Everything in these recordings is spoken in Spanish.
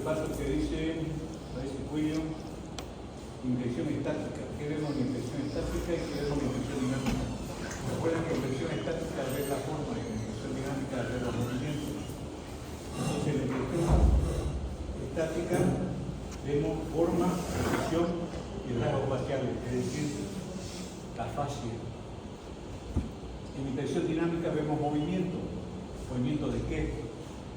paso que dice, parece cuello, inyección estática. ¿Qué vemos en inyección estática y qué vemos en inyección dinámica? Recuerden que inyección estática es la forma y la inyección dinámica es los movimientos. Entonces, en la inyección estática vemos forma, posición y rasgos faciales, es decir, la fascia. En inyección dinámica vemos movimiento. ¿Movimiento de qué?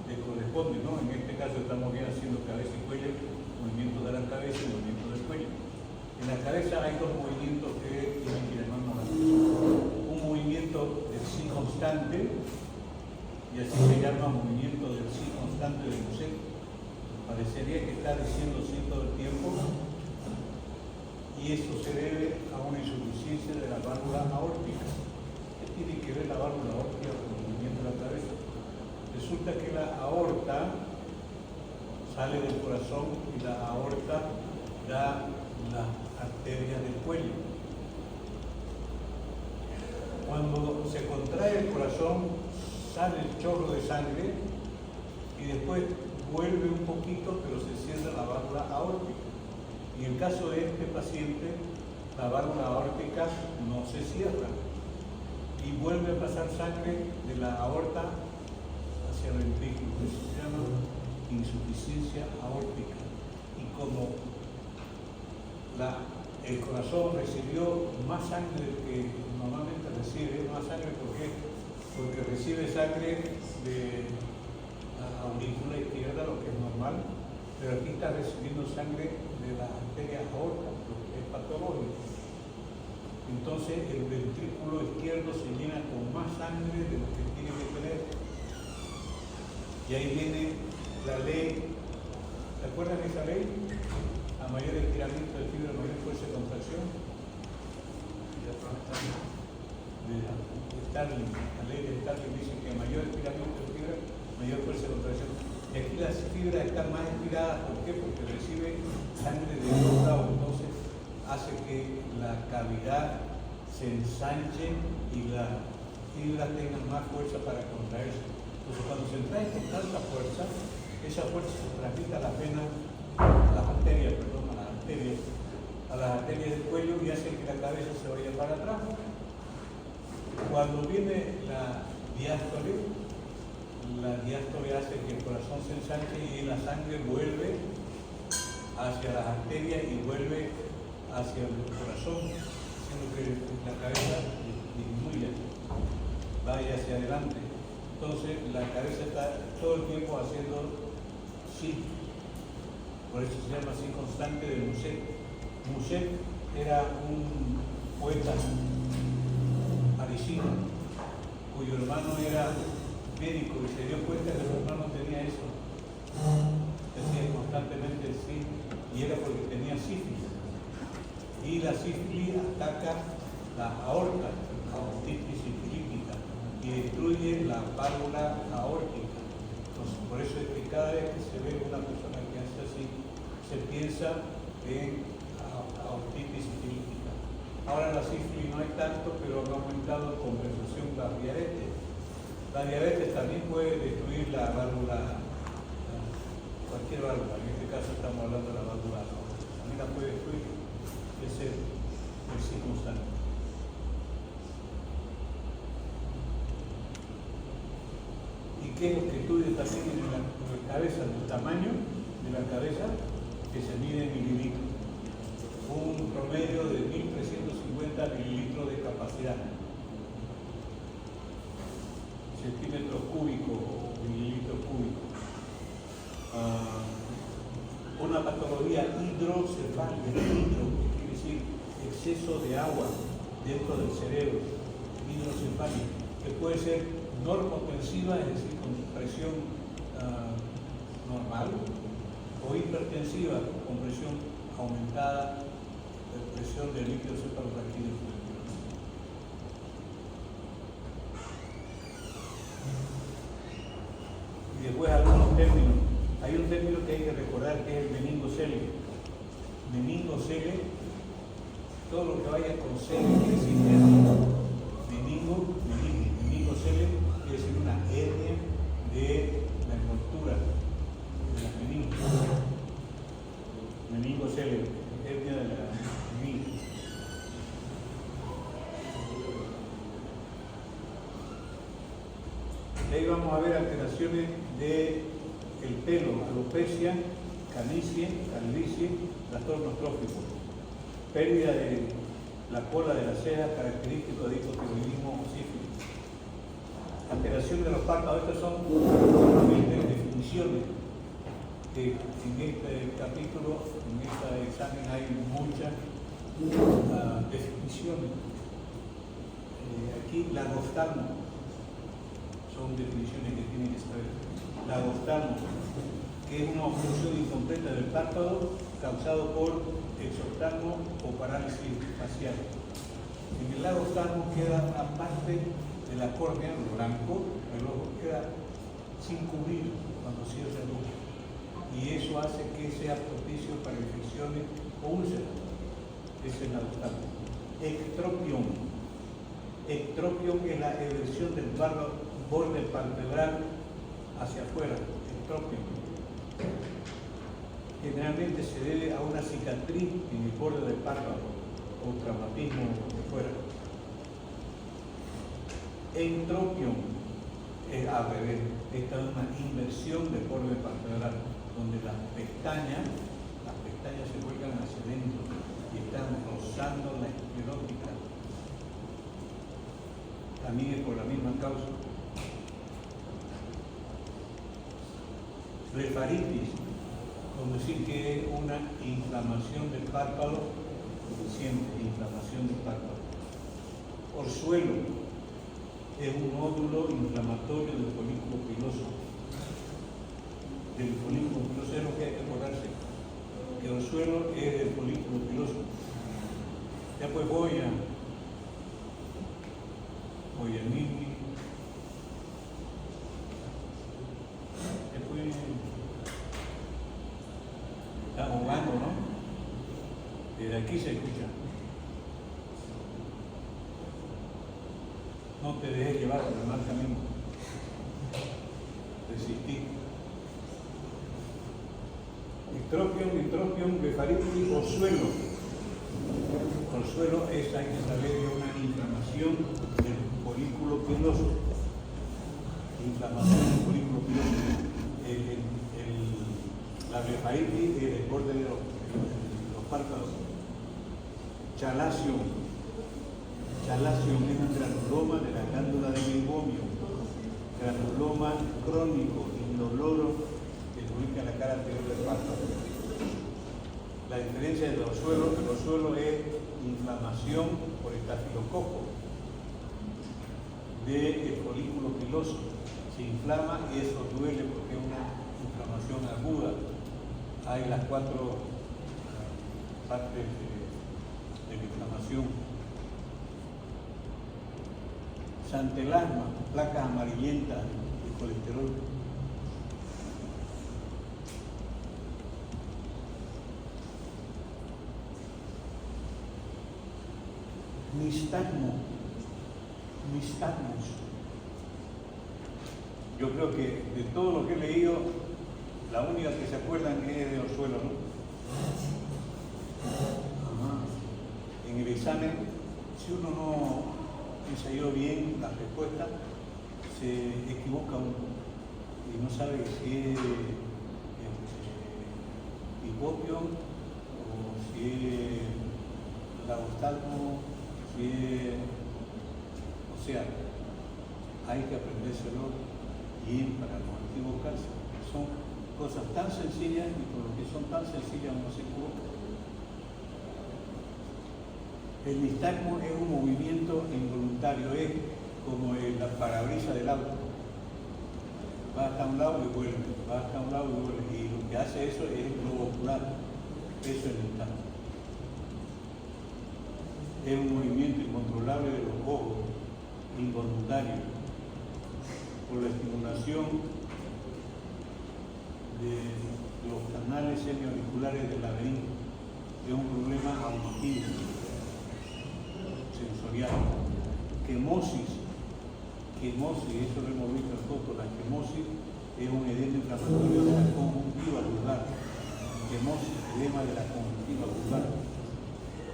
Le corresponde, ¿no? En este caso estamos bien haciendo cabeza y cuello, movimiento de la cabeza y movimiento del cuello. En la cabeza hay dos movimientos que tienen que llamarnos la atención. Un movimiento del sí constante, y así se llama movimiento del sí constante del museo. Parecería que está diciendo sí todo el tiempo, y eso se debe a una insuficiencia de la válvula aórtica. ¿Qué tiene que ver la válvula aórtica con el movimiento de la cabeza? Resulta que la aorta sale del corazón y la aorta da las arterias del cuello. Cuando se contrae el corazón, sale el chorro de sangre y después vuelve un poquito, pero se cierra la válvula aórtica. Y en el caso de este paciente, la válvula aórtica no se cierra y vuelve a pasar sangre de la aorta hacia el ventrículo. Eso se llama insuficiencia aórtica. Y como el corazón recibió más sangre del que normalmente recibe, más sangre, ¿por qué? Porque recibe sangre de la aurícula izquierda, lo que es normal, pero aquí está recibiendo sangre de la arteria aorta, lo que es patológico. Entonces el ventrículo izquierdo se llena con más sangre de lo que tiene que tener. Y ahí viene la ley. ¿Se acuerdan de esa ley? A mayor estiramiento de fibra, mayor fuerza de contracción. De Starling. La ley de Starling dice que a mayor estiramiento de fibra, mayor fuerza de contracción. Y aquí las fibras están más estiradas. ¿Por qué? Porque recibe sangre de otro lado. Entonces hace que la cavidad se ensanche y las fibras tengan más fuerza para contraerse. Entonces, cuando se trae con tanta fuerza, esa fuerza se transmite a las venas, a las arterias del cuello y hace que la cabeza se vaya para atrás. Cuando viene la diástole hace que el corazón se ensanche y la sangre vuelve hacia las arterias y vuelve hacia el corazón, haciendo que la cabeza disminuya, vaya hacia adelante. Entonces la cabeza está todo el tiempo haciendo sí. Por eso se llama así constante de Musset. Musset era un poeta parisino cuyo hermano era médico y se dio cuenta que su hermano tenía eso. Decía constantemente sí, y era porque tenía sífilis. Y la sífilis ataca la aorta, la aortitis sifilítica, y destruye la válvula aórtica. Entonces, por eso es que cada vez que se ve una persona que hace así, se piensa en aortitis sifilítica. Ahora la sífilis no hay tanto, pero ha aumentado en compensación la diabetes. La diabetes también puede destruir la válvula, cualquier válvula. En este caso estamos hablando de la válvula aórtica. También la puede destruir. Ese es el sí constante. ¿Y qué es lo que estudia también en la cabeza? El tamaño de la cabeza que se mide en mililitros. Un promedio de 1.350 mililitros de capacidad. Centímetros cúbicos o mililitros cúbicos. Una patología hidrocefálica, que quiere decir exceso de agua dentro del cerebro, hidrocefálica, que puede ser normotensiva, es decir, con presión normal, o hipertensiva, con presión aumentada, presión del líquido cefalorraquídeo. Y después algunos términos. Hay un término que hay que recordar que es el meningocele. Meningocele, todo lo que vaya con cele quiere decir hernia. Meningocele quiere decir una hernia de la envoltura de las meninges. De ahí vamos a ver alteraciones del pelo, alopecia, canicie, calvicie, trastornos tróficos, pérdida de la cola de la ceja, característico de hipotiroidismo o sífilis, alteración de los párpados. Estas son solamente definiciones que en este capítulo, en este examen hay muchas definiciones. Aquí lagostalmo, son definiciones que tienen que saber. Lagostalmo, que es una obstrucción incompleta del párpado causado por exoftalmo o parálisis facial. En el lagostalmo queda una parte de la córnea, lo blanco, el ojo queda sin cubrir cuando cierra el ojo. Y eso hace que sea propicio para infecciones o úlceras. Ese es el lagostalmo. Ectropión. Ectropión es la eversión del borde palpebral hacia afuera. Ectropión. Generalmente se debe a una cicatriz en el borde del párpado o traumatismo de fuera. Entropión es al revés. Esta es una inversión del borde palpebral, donde las pestañas se vuelcan hacia adentro y están rozando la esclerótica. También es por la misma causa. Blefaritis, como decir que es una inflamación del párpado, suficiente inflamación del párpado. Orzuelo es un nódulo inflamatorio del folículo piloso. Del folículo piloso es lo que hay que acordarse, que el orzuelo es del folículo piloso. Ya pues voy a Mimi. Después está jugando, ¿no? Desde aquí se escucha. No te dejes llevar por el mal camino. Resistí. Ectropión, blefaritis, orzuelo. Orzuelo es, hay que saber, una inflamación del folículo piloso. Inflamación del folículo piloso. La blefaritis es el borde de los párpados. Chalación. Chalación es un granuloma de la glándula de meiomio. Granuloma crónico, indoloro, que ubica en la cara anterior del párpado. La diferencia del orzuelo, el orzuelo es inflamación por estafilococo del folículo piloso. Se inflama y eso duele porque es una inflamación aguda. Hay las 4 partes de la inflamación. Santelasma, placas amarillentas de colesterol. Nistagmus. Yo creo que de todo lo que he leído, la única que se acuerdan es de orzuelo, ¿no? Ajá. En el examen, si uno no ensayó bien las respuestas, se equivoca uno y no sabe si es hipopión o si es lagostalmo, si es... O sea, hay que aprendérselo bien para no equivocarse. Son cosas tan sencillas y por lo que son tan sencillas uno se equivoca. El nistagmo es un movimiento involuntario, es como la parabrisa del auto. Va hasta un lado y vuelve, va hasta un lado y vuelve. Y lo que hace eso es el globo ocular. Eso es el nistagmo. Es un movimiento incontrolable de los ojos, involuntario, por la estimulación de los canales semiauriculares del laberinto. Es un problema auditivo, sensorial. Quemosis, eso lo hemos visto en fotos. La quemosis es un edema inflamatorio de la conjuntiva vulgar. Quemosis, edema de la conjuntiva vulgar.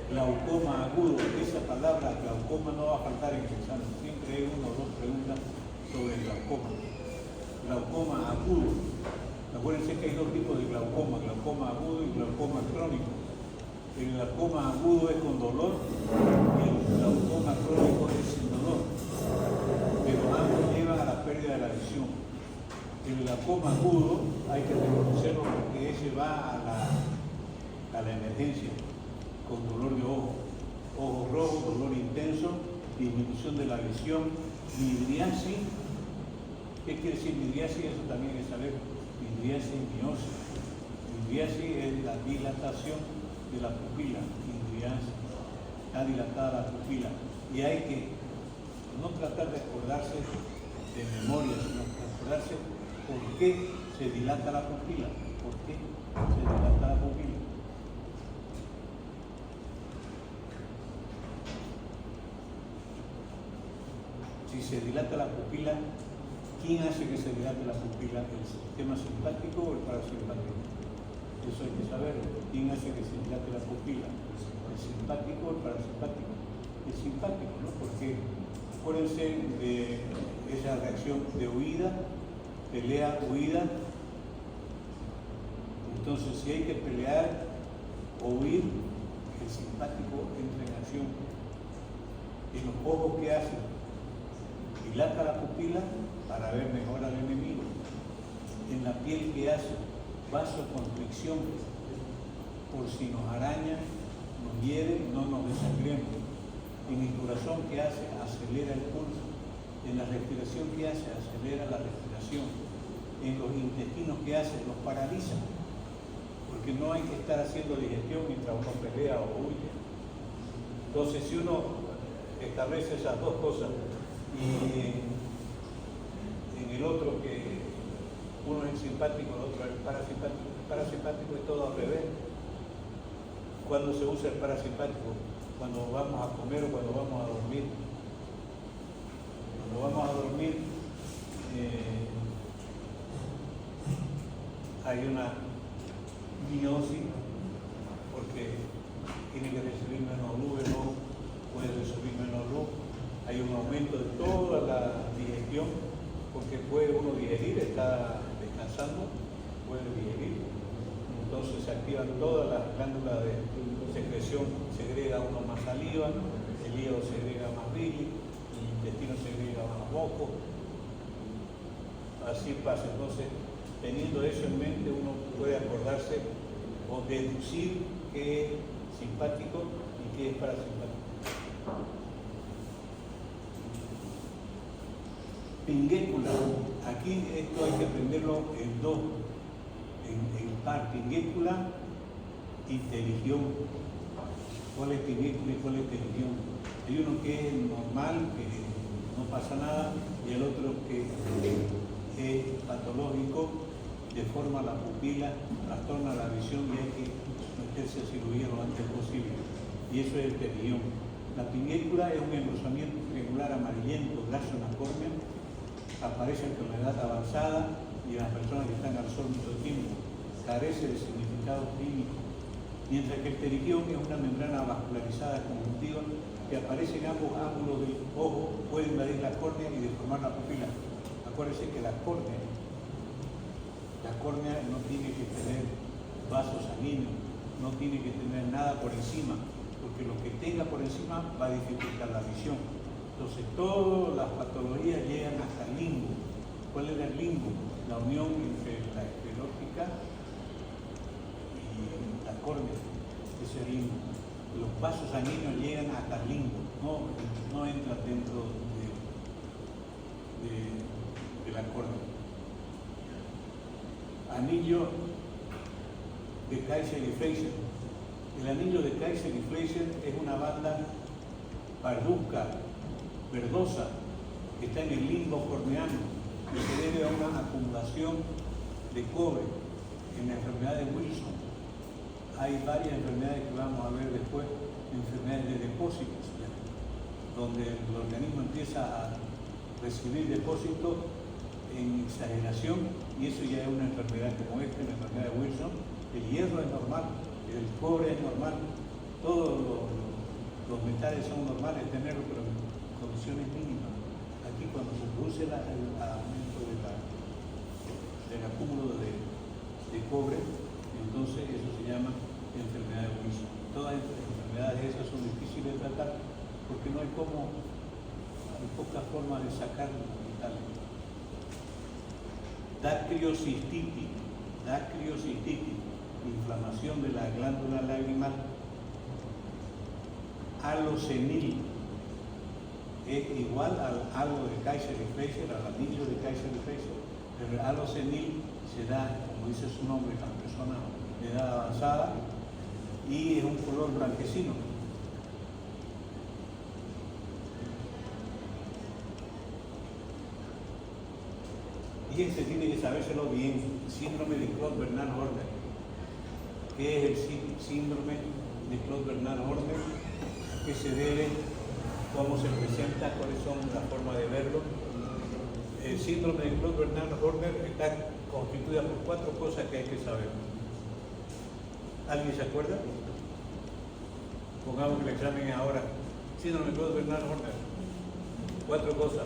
Glaucoma agudo, esa palabra glaucoma no va a faltar en el examen. Siempre hay 1 o 2 preguntas sobre el glaucoma. Glaucoma agudo. Acuérdense que hay dos tipos de glaucoma agudo y glaucoma crónico. El glaucoma agudo es con dolor y el glaucoma crónico es sin dolor, pero ambos llevan a la pérdida de la visión. El glaucoma agudo hay que reconocerlo porque ese va a la emergencia con dolor de ojos rojos, dolor intenso, disminución de la visión, midriasis. ¿Qué quiere decir midriasis? Eso también hay que saber. Midriasis y miosis. Midriasis es la dilatación de la pupila, midriasis. Está dilatada la pupila. Y hay que no tratar de acordarse de memoria, sino acordarse por qué se dilata la pupila. ¿Por qué se dilata la pupila? Si se dilata la pupila, ¿quién hace que se dilate la pupila? ¿El sistema simpático o el parasimpático? Eso hay que saberlo. ¿Quién hace que se dilate la pupila? ¿El simpático o el parasimpático? El simpático, ¿no? Porque acuérdense de esa reacción de huida, pelea, huida. Entonces, si hay que pelear o huir, el simpático entra en acción. ¿Y los ojos qué hacen? Dilata la pupila para ver mejor al enemigo. En la piel, ¿qué hace? Vasoconstricción. Por si nos araña, nos hiere, no nos desangremos. En el corazón, ¿qué hace? Acelera el pulso. En la respiración, ¿qué hace? Acelera la respiración. En los intestinos, ¿qué hace? Los paraliza. Porque no hay que estar haciendo digestión mientras uno pelea o huye. Entonces, si uno establece esas dos cosas, y en el otro que uno es simpático, el otro es parasimpático. El parasimpático es todo al revés. ¿Cuándo se usa el parasimpático? Cuando vamos a comer o cuando vamos a dormir. Cuando vamos a dormir hay una miosis porque tiene que recibir menos luz, el ojo puede recibir menos luz. Hay un aumento de toda la digestión, porque puede uno digerir, está descansando, puede digerir. Entonces se activan todas las glándulas de secreción, segrega uno más saliva, el hígado segrega más bilis, el intestino segrega más moco. Así pasa. Entonces, teniendo eso en mente, uno puede acordarse o deducir qué es simpático y qué es parasimpático. Pinguécula, aquí esto hay que aprenderlo en dos, en par, pinguécula y pterigión. ¿Cuál es pinguécula y cuál es pterigión? Hay uno que es normal, que no pasa nada, y el otro que es patológico, deforma la pupila, trastorna la visión y hay que meterse a cirugía lo antes posible. Y eso es el pterigión. La pinguécula es un engrosamiento triangular amarillento, graso en la córnea. Aparece en enfermedad avanzada y en las personas que están al sol mucho tiempo. Carece de significado clínico. Mientras que el pterigión es una membrana vascularizada conjuntiva que aparece en ambos ángulos del ojo, puede invadir la córnea y deformar la pupila. Acuérdense que la córnea no tiene que tener vasos sanguíneos, no tiene que tener nada por encima, porque lo que tenga por encima va a dificultar la visión. Entonces, todas las patologías llegan hasta el limbo. ¿Cuál es el limbo? La unión entre la esclerótica y la córnea. Ese es el limbo. Los vasos sanguíneos llegan hasta el limbo, no entran dentro de la córnea. Anillo de Kaiser y Fraser. El anillo de Kaiser y Fraser es una banda parduzca, verdosa, que está en el limbo corneano, que se debe a una acumulación de cobre en la enfermedad de Wilson. Hay varias enfermedades que vamos a ver después, enfermedades de depósitos, donde el organismo empieza a recibir depósitos en exageración, y eso ya es una enfermedad como esta, la enfermedad de Wilson. El hierro es normal, el cobre es normal, todos los metales son normales tenerlos, pero en condiciones mínimas. aquí cuando se produce el aumento del acúmulo de cobre, entonces eso se llama enfermedad de Wilson. Todas estas enfermedades esas son difíciles de tratar porque no hay pocas formas de sacarlo y tal. Dacriocistitis, inflamación de la glándula lagrimal. Halo senil es igual al halo de Kaiser y Fraser, al anillo de Kaiser y Fraser, pero el halo senil se da, como dice su nombre, a la persona de edad avanzada y es un color blanquecino. Y ese tiene que sabérselo bien, síndrome de Claude-Bernard Horner. ¿Qué es el síndrome de Claude-Bernard Horner? ¿A qué se debe? ¿Cómo se presenta? ¿Cuáles son las formas de verlo? El síndrome de Claude-Bernard Horner está constituida por 4 cosas que hay que saber. ¿Alguien se acuerda? Pongamos que el examen ahora. Síndrome de Claude-Bernard Horner. 4 cosas.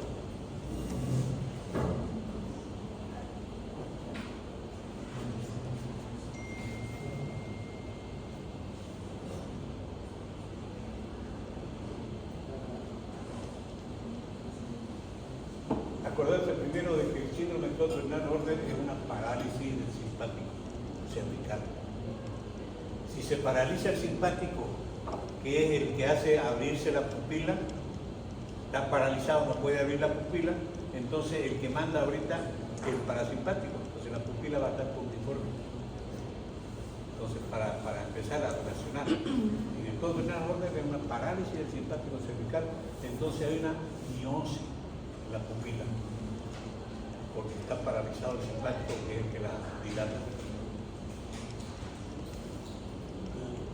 Acordarse primero de que el síndrome de Claude-Bernard Horner es una parálisis del simpático cervical. Si se paraliza el simpático, que es el que hace abrirse la pupila, está paralizado, no puede abrir la pupila, entonces el que manda ahorita es el parasimpático, entonces la pupila va a estar puntiforme. Entonces, para empezar a relacionar, en el Claude-Bernard Horner es una parálisis del simpático cervical, entonces hay una miosis en la pupila, porque está paralizado el simpático, que es el que la dilata.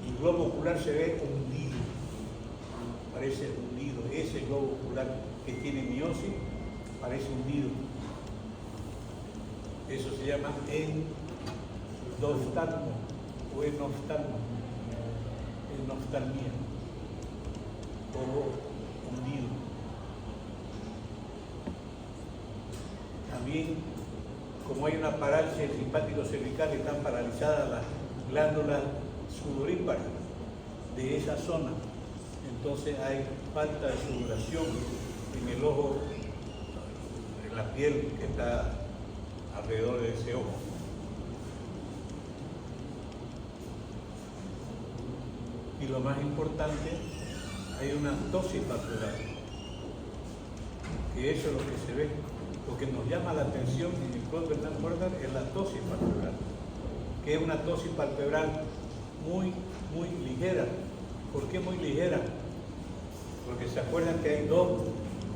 El globo ocular se ve hundido, parece hundido. Ese globo ocular que tiene miosis parece hundido. Eso se llama endoftalmo o enoftalmo, enoftalmia, o hundido. También, como hay una parálisis del simpático cervical, están paralizadas las glándulas sudoríparas de esa zona. Entonces hay falta de sudoración en el ojo, en la piel que está alrededor de ese ojo. Y lo más importante, hay una tosis palpebral, que eso es lo que se ve. Lo que nos llama la atención en el Claude-Bernard Horner es la tosis palpebral, que es una tosis palpebral muy ligera. ¿Por qué muy ligera? Porque se acuerdan que hay 2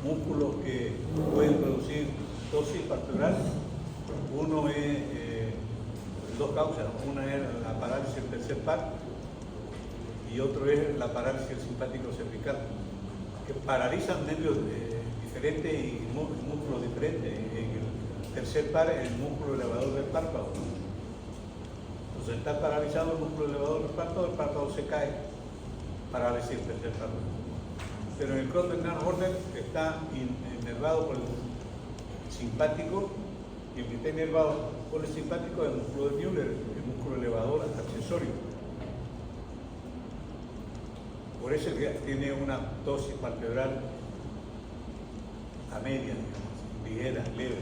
músculos que pueden producir tosis palpebral. Uno es, 2 causas, una es la parálisis del tercer par y otro es la parálisis del simpático cervical, que paralizan nervios diferentes y músculos diferentes. En el tercer par es el músculo elevador del párpado. Entonces está paralizado el músculo elevador del párpado se cae, parálisis del tercer párpado. Pero en el Claude-Bernard Horner está inervado por el simpático, y el que está inervado por el simpático es el músculo de Müller, el músculo elevador accesorio. Por eso tiene una tosis palpebral a media, ligera, leve.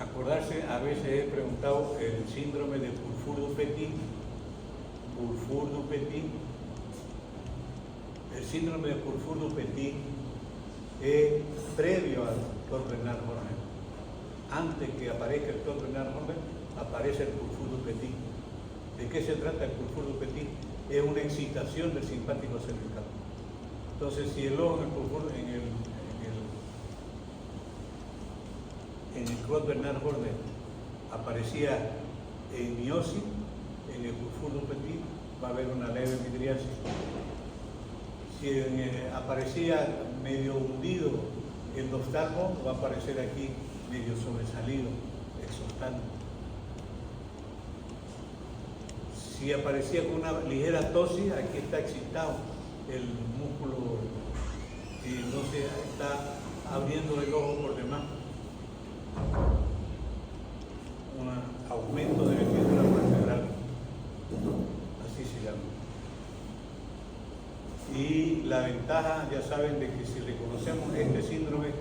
Acordarse, a veces he preguntado el síndrome de Purfure-du-Petit. El síndrome de Purfure-du-Petit es previo al Claude-Bernard Horner. Antes que aparezca el Claude-Bernard Horner, aparece el Purfure-du-Petit. ¿De qué se trata el Purfure-du-Petit? Es una excitación del simpático cervical. Entonces, si el ojo en el Claude-Bernard Horner aparecía en miosis, en el Purfure-du-Petit va a haber una leve midriasis. Si aparecía medio hundido el oftalmo, va a aparecer aquí medio sobresalido, exostano. Si aparecía con una ligera tosis, aquí está excitado. el músculo y entonces está abriendo el ojo por demás. Un aumento de vesícula vertebral, así se llama. Y la ventaja, ya saben, de que si reconocemos este síndrome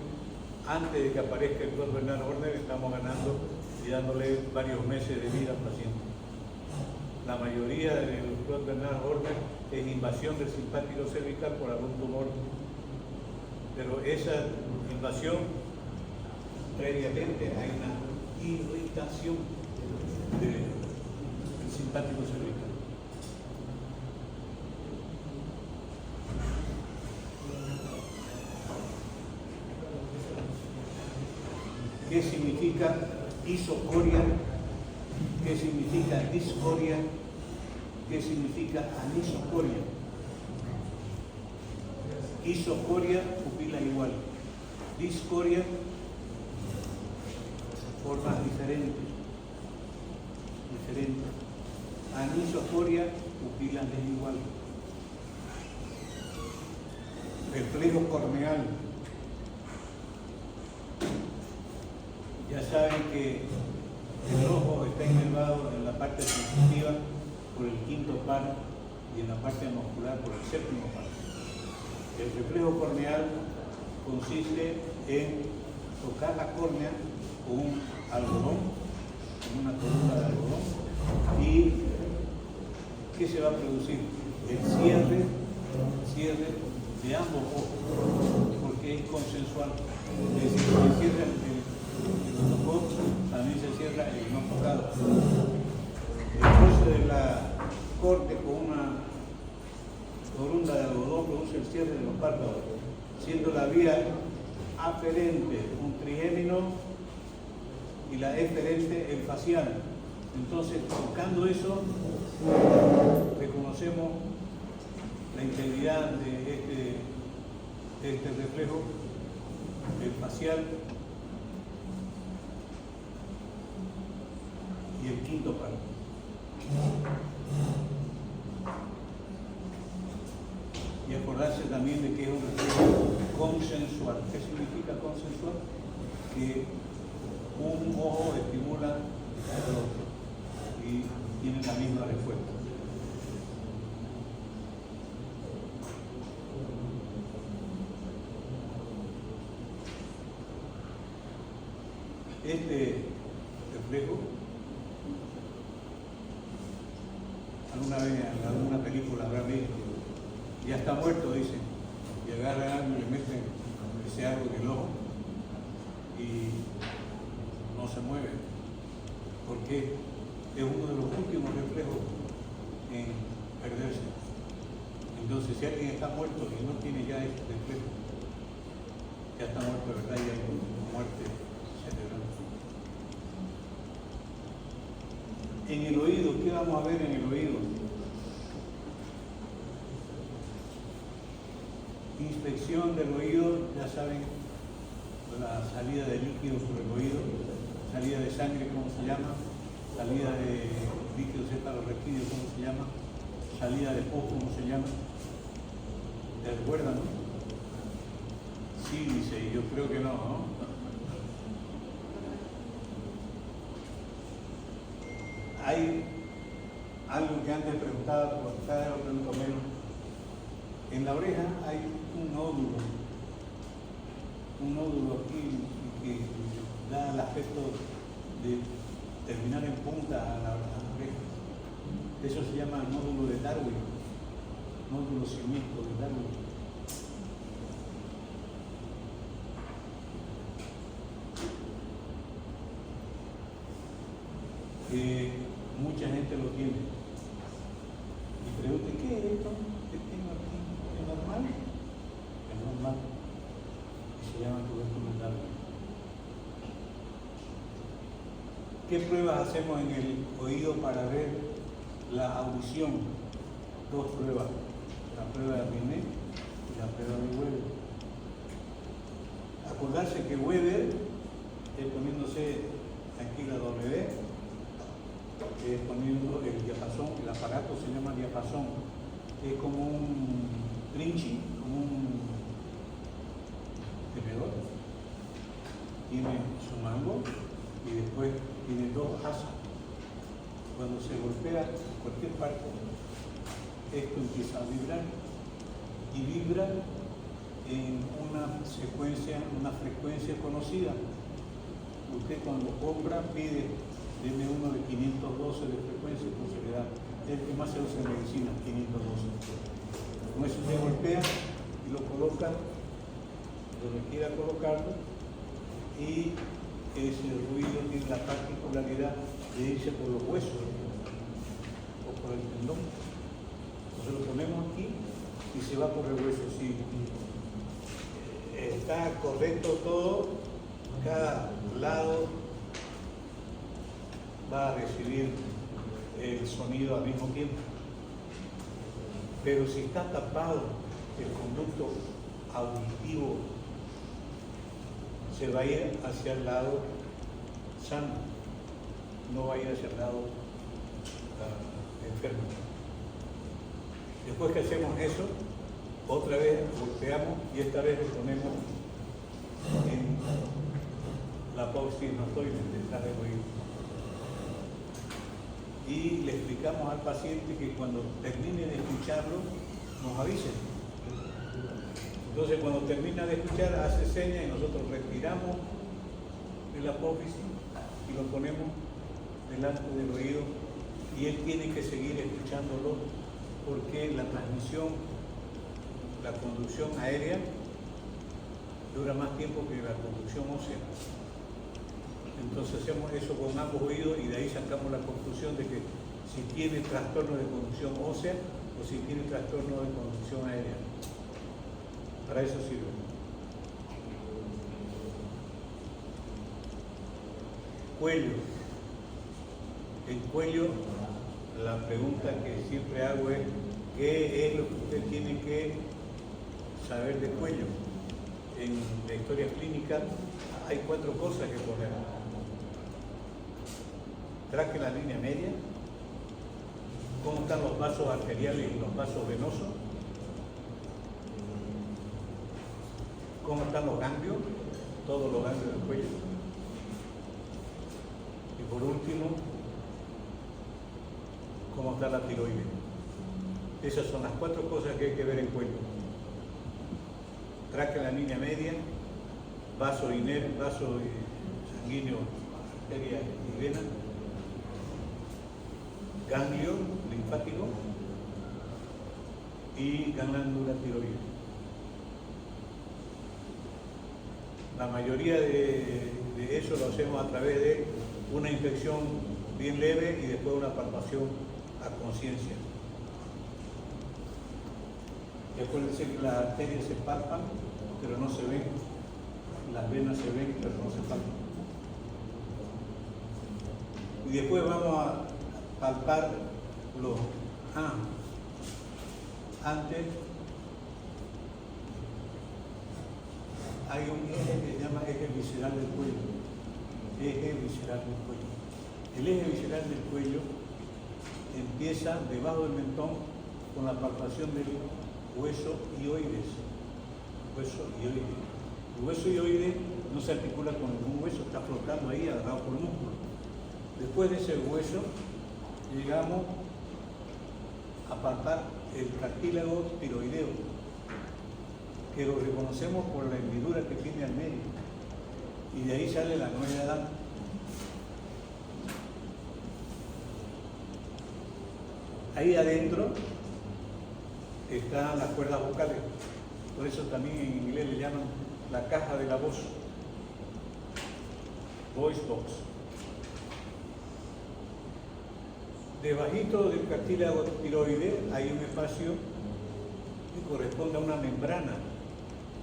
antes de que aparezca el Creutzfeldt-Jakob, estamos ganando y dándole varios meses de vida al paciente. La mayoría de los Creutzfeldt-Jakob es invasión del simpático cervical por algún tumor, pero esa invasión previamente hay una irritación del simpático cervical. ¿Qué significa isocoria? ¿Qué significa discoria? ¿Qué significa anisocoria? Isocoria, pupila igual. Discoria, formas diferentes. Anisocoria, pupilas desiguales. Reflejo corneal. Ya saben que el ojo está inervado en la parte sensitiva por el quinto par y en la parte muscular por el séptimo par. El reflejo corneal consiste en tocar la córnea con un algodón, con una columna de algodón, y ¿qué se va a producir? El cierre de ambos ojos, porque es consensual. Es decir, se cierra el ojo, también se cierra el no tocado. El cruce de la corte con una columna de algodón produce el cierre de los párpados, siendo la vía aferente un trigémino y la eferente el facial. Entonces, tocando eso, reconocemos la integridad de este reflejo, el facial y el quinto par. Y acordarse también de que es un reflejo consensual. ¿Qué significa consensual? Que un ojo estimula al otro y tiene la misma respuesta. Este reflejo, alguna vez en alguna película habrá visto, ya está muerto, dicen, y agarran algo y le meten ese algo en el ojo y no se mueve, porque es uno de los últimos reflejos en perderse. Entonces, si alguien está muerto y no tiene ya este reflejo, ya está muerto de verdad y hay muerte cerebral. En el oído, ¿qué vamos a ver en el oído? Inspección del oído, ya saben, la salida de líquidos por el oído, salida de sangre, ¿cómo se llama? Salida de líquido cefalorraquídeo, ¿cómo se llama? Salida de pus, ¿cómo se llama? ¿Te recuerdan, no? Sí, dice, y yo creo que no, ¿no? Hay algo que antes preguntaba, pero cada vez lo pregunto menos. En la oreja hay un nódulo aquí que da el aspecto de terminar en punta a la oreja. Eso se llama nódulo de Darwin, nódulo siniestro de Darwin. Mucha gente lo tiene. Y pregunta, ¿qué es esto que tengo aquí? ¿Es normal? Es normal. Y se llama tuberculosis Darwin. ¿Qué pruebas hacemos en el oído para ver la audición? Dos pruebas. La prueba de Binet y la prueba de Weber. Acordarse que Weber, poniéndose aquí la W, poniendo el diapasón, el aparato se llama diapasón, es como un trinchi, como un tenedor. Tiene su mango y después tiene dos asas. Cuando se golpea en cualquier parte, esto empieza a vibrar y vibra en una secuencia, una frecuencia conocida. Usted cuando compra pide, deme uno de 512 de frecuencia, entonces le da el que más se usa en medicina, 512. Con eso se golpea y lo coloca donde quiera colocarlo, y ese ruido tiene la particularidad de irse por los huesos o por el tendón. Entonces lo ponemos aquí y se va por el hueso. Si está correcto todo, cada lado va a recibir el sonido al mismo tiempo. Pero si está tapado el conducto auditivo, se va a ir hacia el lado sano, no va a ir hacia el lado enfermo. Después que hacemos eso, otra vez golpeamos y esta vez le ponemos en la paucinotoide detrás del oído. Y le explicamos al paciente que cuando termine de escucharlo, nos avise. Entonces, cuando termina de escuchar, hace señas y nosotros retiramos el apófisis y lo ponemos delante del oído, y él tiene que seguir escuchándolo porque la transmisión, la conducción aérea dura más tiempo que la conducción ósea. Entonces hacemos eso con ambos oídos y de ahí sacamos la conclusión de que si tiene trastorno de conducción ósea o si tiene trastorno de conducción aérea. Para eso sirve. Cuello. El cuello, la pregunta que siempre hago es, ¿qué es lo que usted tiene que saber de cuello? En la historia clínica hay 4 cosas que poner. Traje la línea media, cómo están los vasos arteriales y los vasos venosos, cómo están los ganglios, todos los ganglios del cuello. Y por último, cómo está la tiroides. Esas son las 4 cosas que hay que ver en cuello. Traje la línea media, vaso sanguíneo, arteria y vena, ganglio linfático y glándula tiroides. La mayoría de eso lo hacemos a través de una infección bien leve y después una palpación a conciencia. Y acuérdense que las arterias se palpan, pero no se ven. Las venas se ven, pero no se palpan. Y después vamos a palpar los antes hay un eje que se llama eje visceral del cuello. Eje visceral del cuello. El eje visceral del cuello empieza debajo del mentón con la palpación del hueso hioides. Hueso hioide. El hueso hioide no se articula con ningún hueso, está flotando ahí agarrado por el músculo. Después de ese hueso llegamos a palpar el cartílago tiroideo, que lo reconocemos por la hendidura que tiene al medio, y de ahí sale la nuez de Adán. Ahí adentro están las cuerdas vocales, por eso también en inglés le llaman la caja de la voz, voice box. Debajito del cartílago tiroide hay un espacio que corresponde a una membrana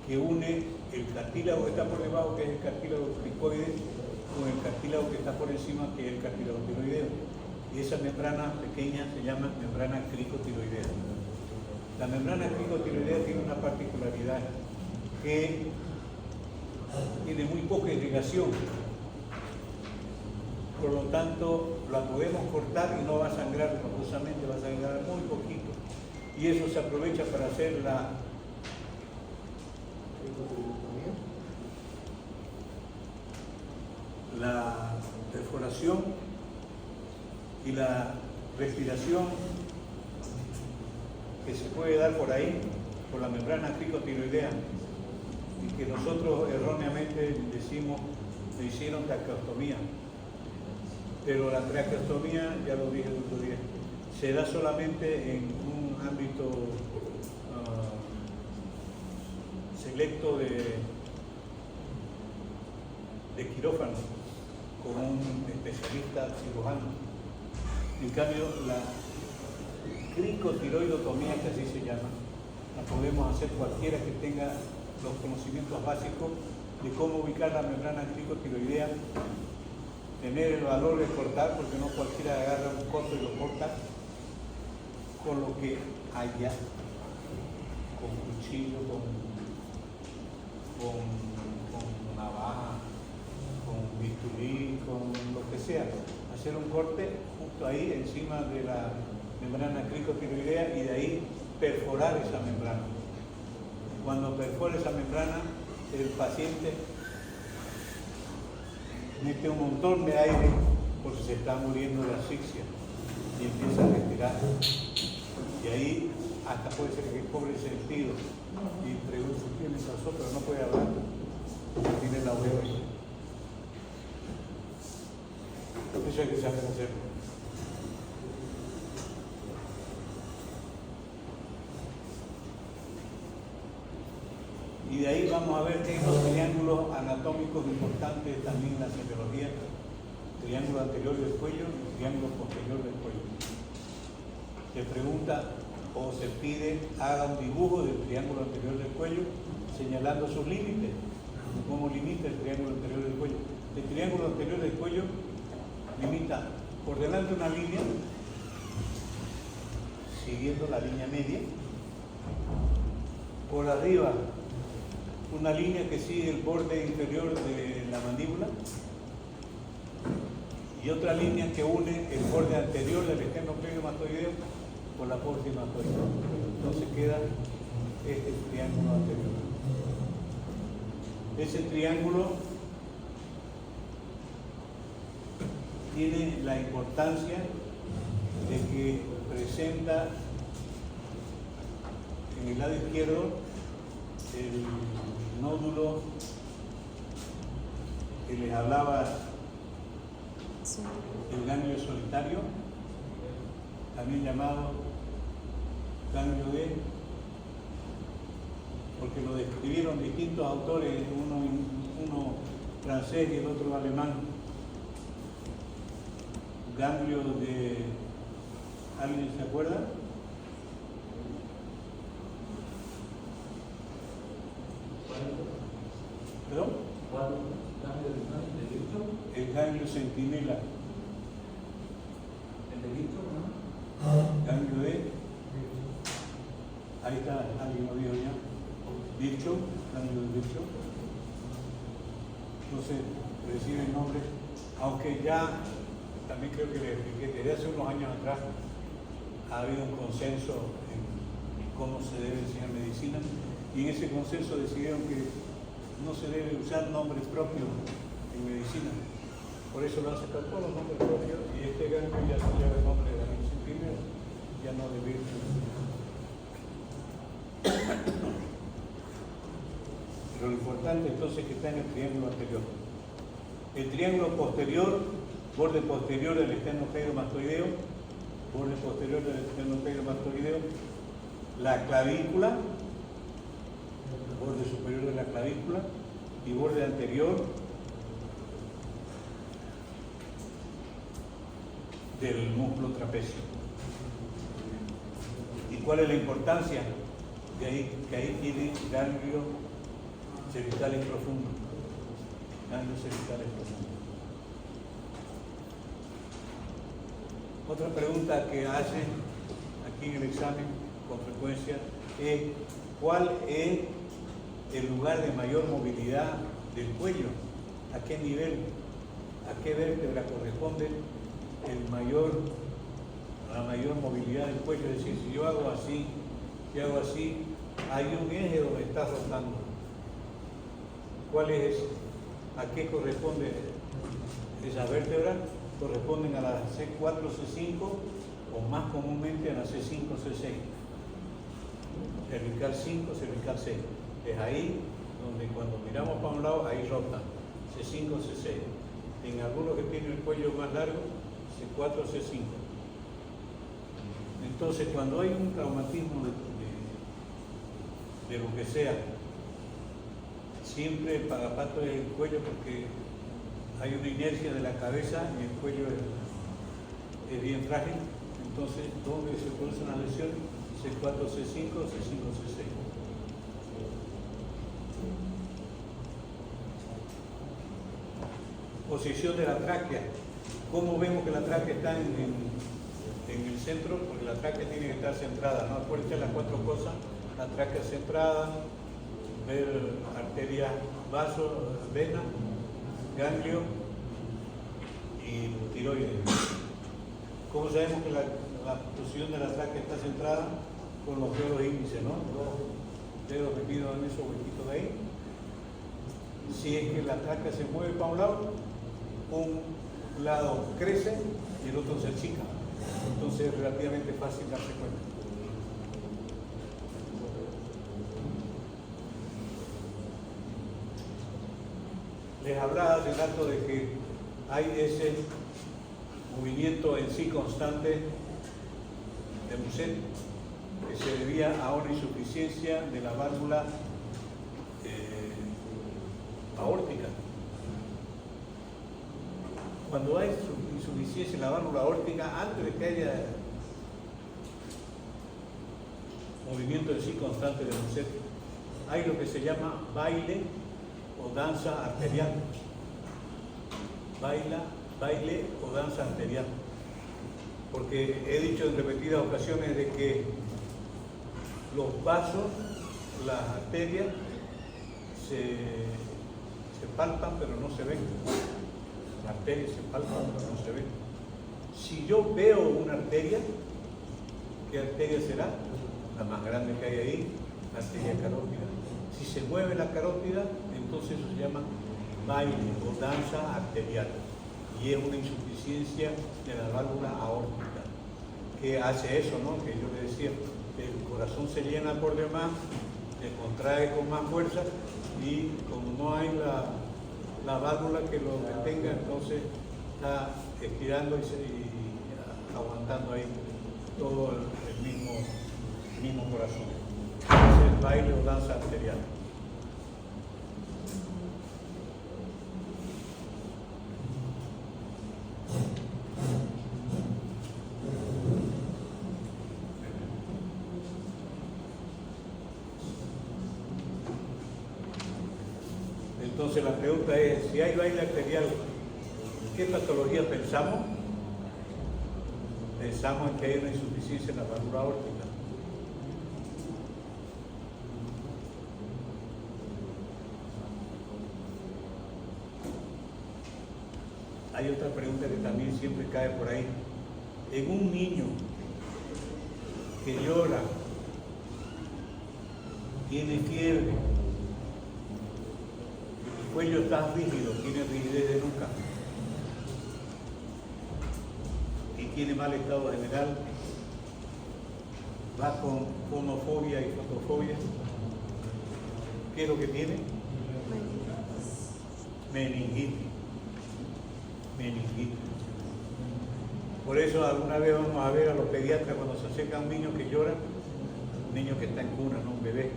que une el cartílago que está por debajo, que es el cartílago cricoide, con el cartílago que está por encima, que es el cartílago tiroideo. Y esa membrana pequeña se llama membrana cricotiroidea. La membrana cricotiroidea tiene una particularidad, que tiene muy poca irrigación. Por lo tanto, la podemos cortar y no va a sangrar profusamente, va a sangrar muy poquito. y eso se aprovecha para hacer la perforación y la respiración que se puede dar por ahí, por la membrana cricotiroidea, y que nosotros erróneamente decimos me hicieron traqueostomía, pero la traqueostomía, ya lo dije el otro día, se da solamente en un ámbito selecto de quirófano, con un especialista cirujano. En cambio, la cricotiroidotomía, que así se llama, la podemos hacer cualquiera que tenga los conocimientos básicos de cómo ubicar la membrana cricotiroidea, tener el valor de cortar, porque no cualquiera agarra un corto y lo corta con lo que haya, con cuchillo, con navaja, con bisturí, con lo que sea, hacer un corte justo ahí encima de la membrana cricotiroidea y de ahí perforar esa membrana. Cuando perfora esa membrana, el paciente mete un montón de aire porque se está muriendo de asfixia y empieza a respirar. Y ahí hasta puede ser que cobre sentido y pregunta qué le pasó, pero no puede hablar, tiene la aureola. Eso hay que saber hacerlo. Y de ahí vamos a ver que hay dos triángulos anatómicos importantes también en la semiología: triángulo anterior del cuello y triángulo posterior del cuello. Se pregunta o se pide haga un dibujo del triángulo anterior del cuello señalando sus límites. ¿Cómo limita el triángulo anterior del cuello? El triángulo anterior del cuello limita por delante una línea, siguiendo la línea media, por arriba una línea que sigue el borde inferior de la mandíbula y otra línea que une el borde anterior del esternocleidomastoideo con la apófisis mastoidea. Entonces queda este triángulo anterior. Ese triángulo tiene la importancia de que presenta en el lado izquierdo el nódulo que les hablaba, el ganglio solitario, también llamado ganglio D, porque lo describieron distintos autores, uno francés y el otro alemán. Ganglio de... ¿Alguien se acuerda? ¿Perdón? ¿Cuál ganglio de Listo? El ganglio centinela. ¿El de Listo, no? Ganglio de... Ahí está, alguien lo dijo ya. Dicho, ganglio de dicho. No sé, decir el nombre, aunque ya también creo que le expliqué, desde hace unos años atrás ha habido un consenso en cómo se debe enseñar medicina, y en ese consenso decidieron que no se debe usar nombres propios en medicina. Por eso lo han sacado todos los nombres propios, y este ganglio ya se lleva el nombre de la medicina primero, ya no de virtud. Pero lo importante entonces es que está en el triángulo anterior. El triángulo posterior, borde posterior del esternocleidomastoideo, borde posterior del esternocleidomastoideo, la clavícula, borde superior de la clavícula, y borde anterior del músculo trapecio. ¿Y cuál es la importancia? Que ahí tiene ganglio cervicales profundo. Ganglio cervicales profundo. Otra pregunta que hacen aquí en el examen con frecuencia es: ¿cuál es el lugar de mayor movilidad del cuello? ¿A qué nivel, a qué vértebra corresponde el mayor una mayor movilidad del cuello. Es decir, si yo hago así, hay un eje donde está rotando. ¿Cuál es ese? ¿A qué corresponde? Esas vértebras corresponden a la C4, C5 o más comúnmente a la C5, C6. Cervical 5, cervical 6. Es ahí donde cuando miramos para un lado, ahí rota. C5, C6. En algunos que tienen el cuello más largo, C4, C5. Entonces, cuando hay un traumatismo de lo que sea, siempre el pagapato es el cuello porque hay una inercia de la cabeza y el cuello es bien frágil. Entonces, ¿dónde se produce una lesión? C4, C5, C5, C6. Posición de la tráquea. ¿Cómo vemos que la tráquea está en el centro? Porque la tráquea tiene que estar centrada, ¿no? Acuérdense las 4 cosas: la tráquea centrada, ver arteria, vaso, vena, ganglio y tiroides. ¿Cómo sabemos que la posición de la tráquea está centrada? Con los dedos índices, ¿no? Los dedos metidos en esos huequitos de ahí. Si es que la tráquea se mueve para un lado crece y el otro se achica. Entonces es relativamente fácil darse cuenta. Les hablaba hace rato de que hay ese movimiento en sí constante de Muset que se debía a una insuficiencia de la válvula aórtica. Cuando hay insuficiencia en la válvula aórtica, antes de que haya movimiento en sí constante de Muset, hay lo que se llama baile o danza arterial. Baile o danza arterial. Porque he dicho en repetidas ocasiones de que los vasos, las arterias, se palpan pero no se ven. Las arterias se palpan pero no se ven. Si yo veo una arteria, ¿qué arteria será? La más grande que hay ahí, la arteria carótida. Si se mueve la carótida, entonces eso se llama baile o danza arterial. Y es una insuficiencia de la válvula aórtica. ¿Qué hace eso, no? Que yo le decía, el corazón se llena por demás, se contrae con más fuerza y como no hay la válvula que lo detenga, entonces está estirando y aguantando ahí todo el mismo corazón. Es el baile o danza arterial. Entonces la pregunta es, si hay baile arterial, ¿qué patología pensamos? Pensamos en que hay una insuficiencia en la válvula aórtica. Hay otra pregunta que también siempre cae por ahí. En un niño que llora, tiene fiebre, el cuello está rígido, tiene rigidez de nuca y tiene mal estado general, va con fonofobia y fotofobia, ¿qué es lo que tiene? Meningitis. Por eso alguna vez vamos a ver a los pediatras cuando se acerca un niño que llora, un niño que está en cuna, no un bebé,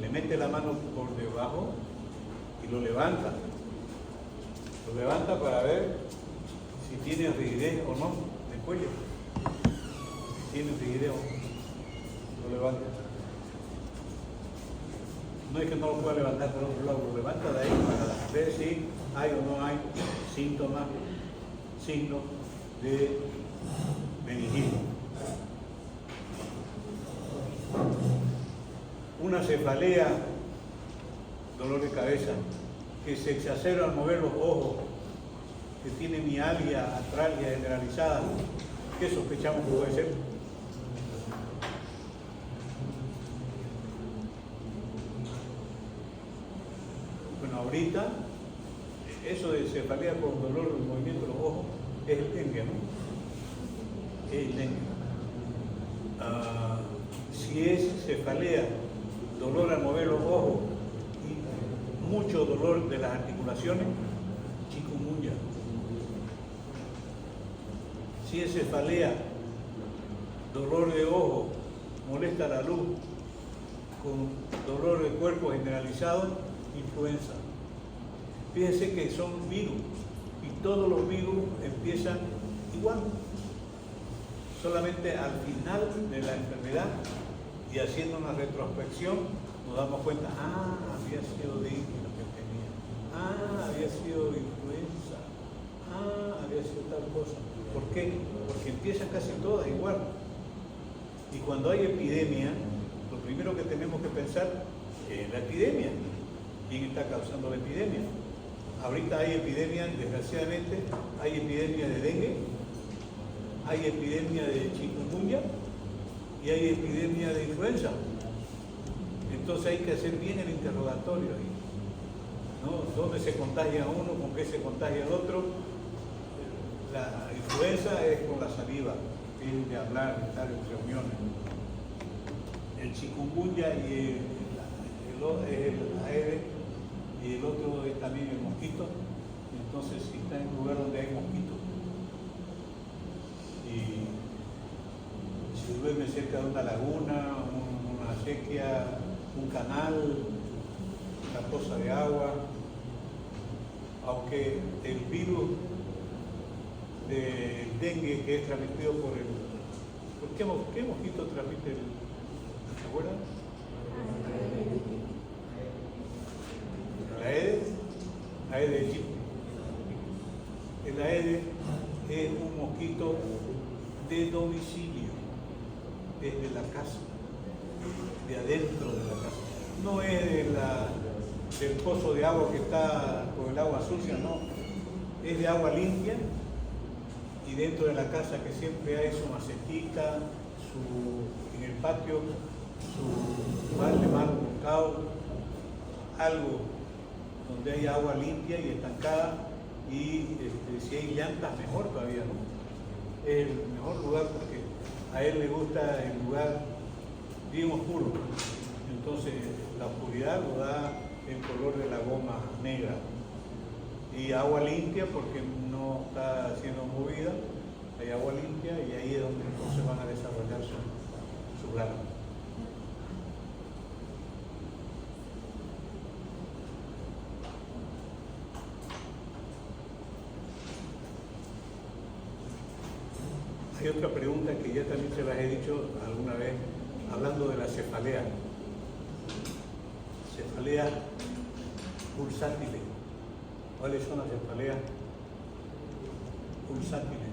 le mete la mano por debajo y lo levanta para ver si tiene rigidez o no de cuello. Si tiene rigidez o no, lo levanta. No es que no lo pueda levantar por otro lado, lo levanta de ahí para ver si hay o no hay síntomas, signos de meningitis. Una cefalea, dolor de cabeza, que se exacerba al mover los ojos, que tiene mialgia, atralgia generalizada, ¿Qué sospechamos que puede ser? Bueno, ahorita, eso de cefalea con dolor del movimiento de los ojos es el dengue, ¿no? Es el dengue. Si es cefalea, dolor al mover los ojos y mucho dolor de las articulaciones, chikungunya. Si es cefalea, dolor de ojo, molesta la luz, con dolor de cuerpo generalizado, influenza. Fíjense que son virus y todos los virus empiezan igual. Solamente al final de la enfermedad y haciendo una retrospección nos damos cuenta, había sido dengue lo que tenía, había sido influenza, había sido tal cosa. ¿Por qué? Porque empiezan casi todas igual. Y cuando hay epidemia, lo primero que tenemos que pensar es la epidemia. ¿Quién está causando la epidemia? Ahorita hay epidemia, desgraciadamente, hay epidemia de dengue, hay epidemia de chikungunya y hay epidemia de influenza. Entonces hay que hacer bien el interrogatorio ahí, ¿no? ¿Dónde se contagia uno? ¿Con qué se contagia el otro? La influenza es con la saliva, es de hablar, de estar en reuniones. El chikungunya y el aedes y el otro es también el mosquito. Entonces, si está en un lugar donde hay mosquitos y si duerme cerca de una laguna, una acequia, un canal, una poza de agua, aunque el virus del dengue que es transmitido por el... ¿Qué mosquito transmite el... ¿Se acuerdan? El Aedes aegypti. El Aedes es un mosquito de domicilio, es de la casa, de adentro de la casa. No es del pozo de agua que está con el agua sucia, no. Es de agua limpia y dentro de la casa que siempre hay su macetica, en el patio, su balde mal buscado, algo donde hay agua limpia y estancada y si hay llantas mejor todavía, ¿no? Es el mejor lugar porque a él le gusta el lugar bien oscuro, entonces la oscuridad lo da el color de la goma negra y agua limpia porque no está siendo movida, hay agua limpia y ahí es donde entonces van a desarrollar su larva. Hay otra pregunta que ya también se las he dicho alguna vez, hablando de la cefalea. Cefalea pulsátil. ¿Cuáles son las cefaleas pulsátiles?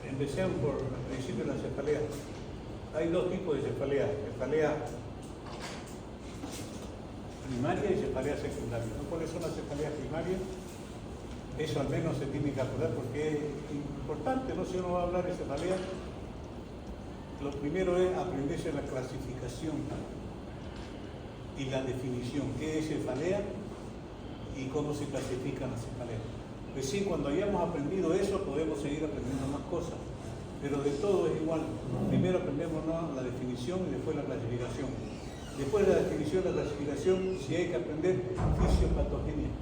Empecemos por el principio de la cefalea. Hay dos tipos de cefalea. Cefalea primaria y cefalea secundaria. ¿No? ¿Cuáles son las cefaleas primarias? Eso al menos se tiene que acordar porque es importante, ¿no? Si uno va a hablar de cefalea, lo primero es aprenderse la clasificación y la definición. ¿Qué es cefalea y cómo se clasifican las cefaleas? Pues sí, cuando hayamos aprendido eso podemos seguir aprendiendo más cosas, pero de todo es igual. Primero aprendemos la definición y después la clasificación. Después de la definición y la clasificación, si hay que aprender fisiopatogenia,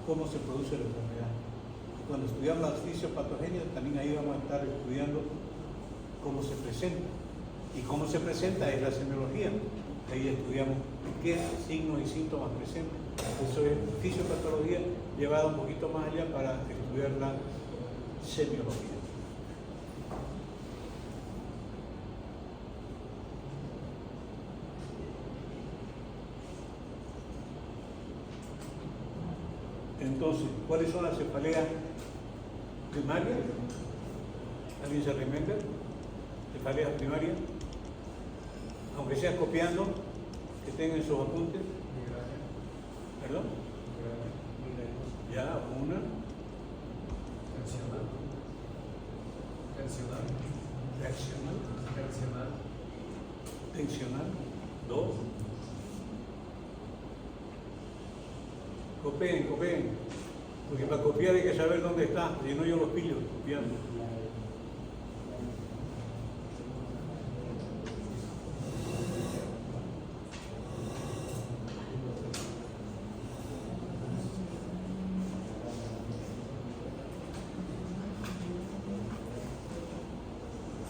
cómo se produce la enfermedad. Y cuando estudiamos la fisiopatogenia, también ahí vamos a estar estudiando cómo se presenta. Y cómo se presenta es la semiología. Ahí estudiamos qué signos y síntomas presentan. Eso es fisiopatología llevada un poquito más allá para estudiar la semiología. Entonces, ¿cuáles son las cefaleas primarias? ¿Alguien se remember? Cefaleas primarias. Aunque sea copiando, que tengan sus apuntes. ¿Perdón? Ya, una. Tensional. Tensional. Reaccional. Tensional. Tensional. 2. Copien. Porque para copiar hay que saber dónde está, si no yo los pillo copiando.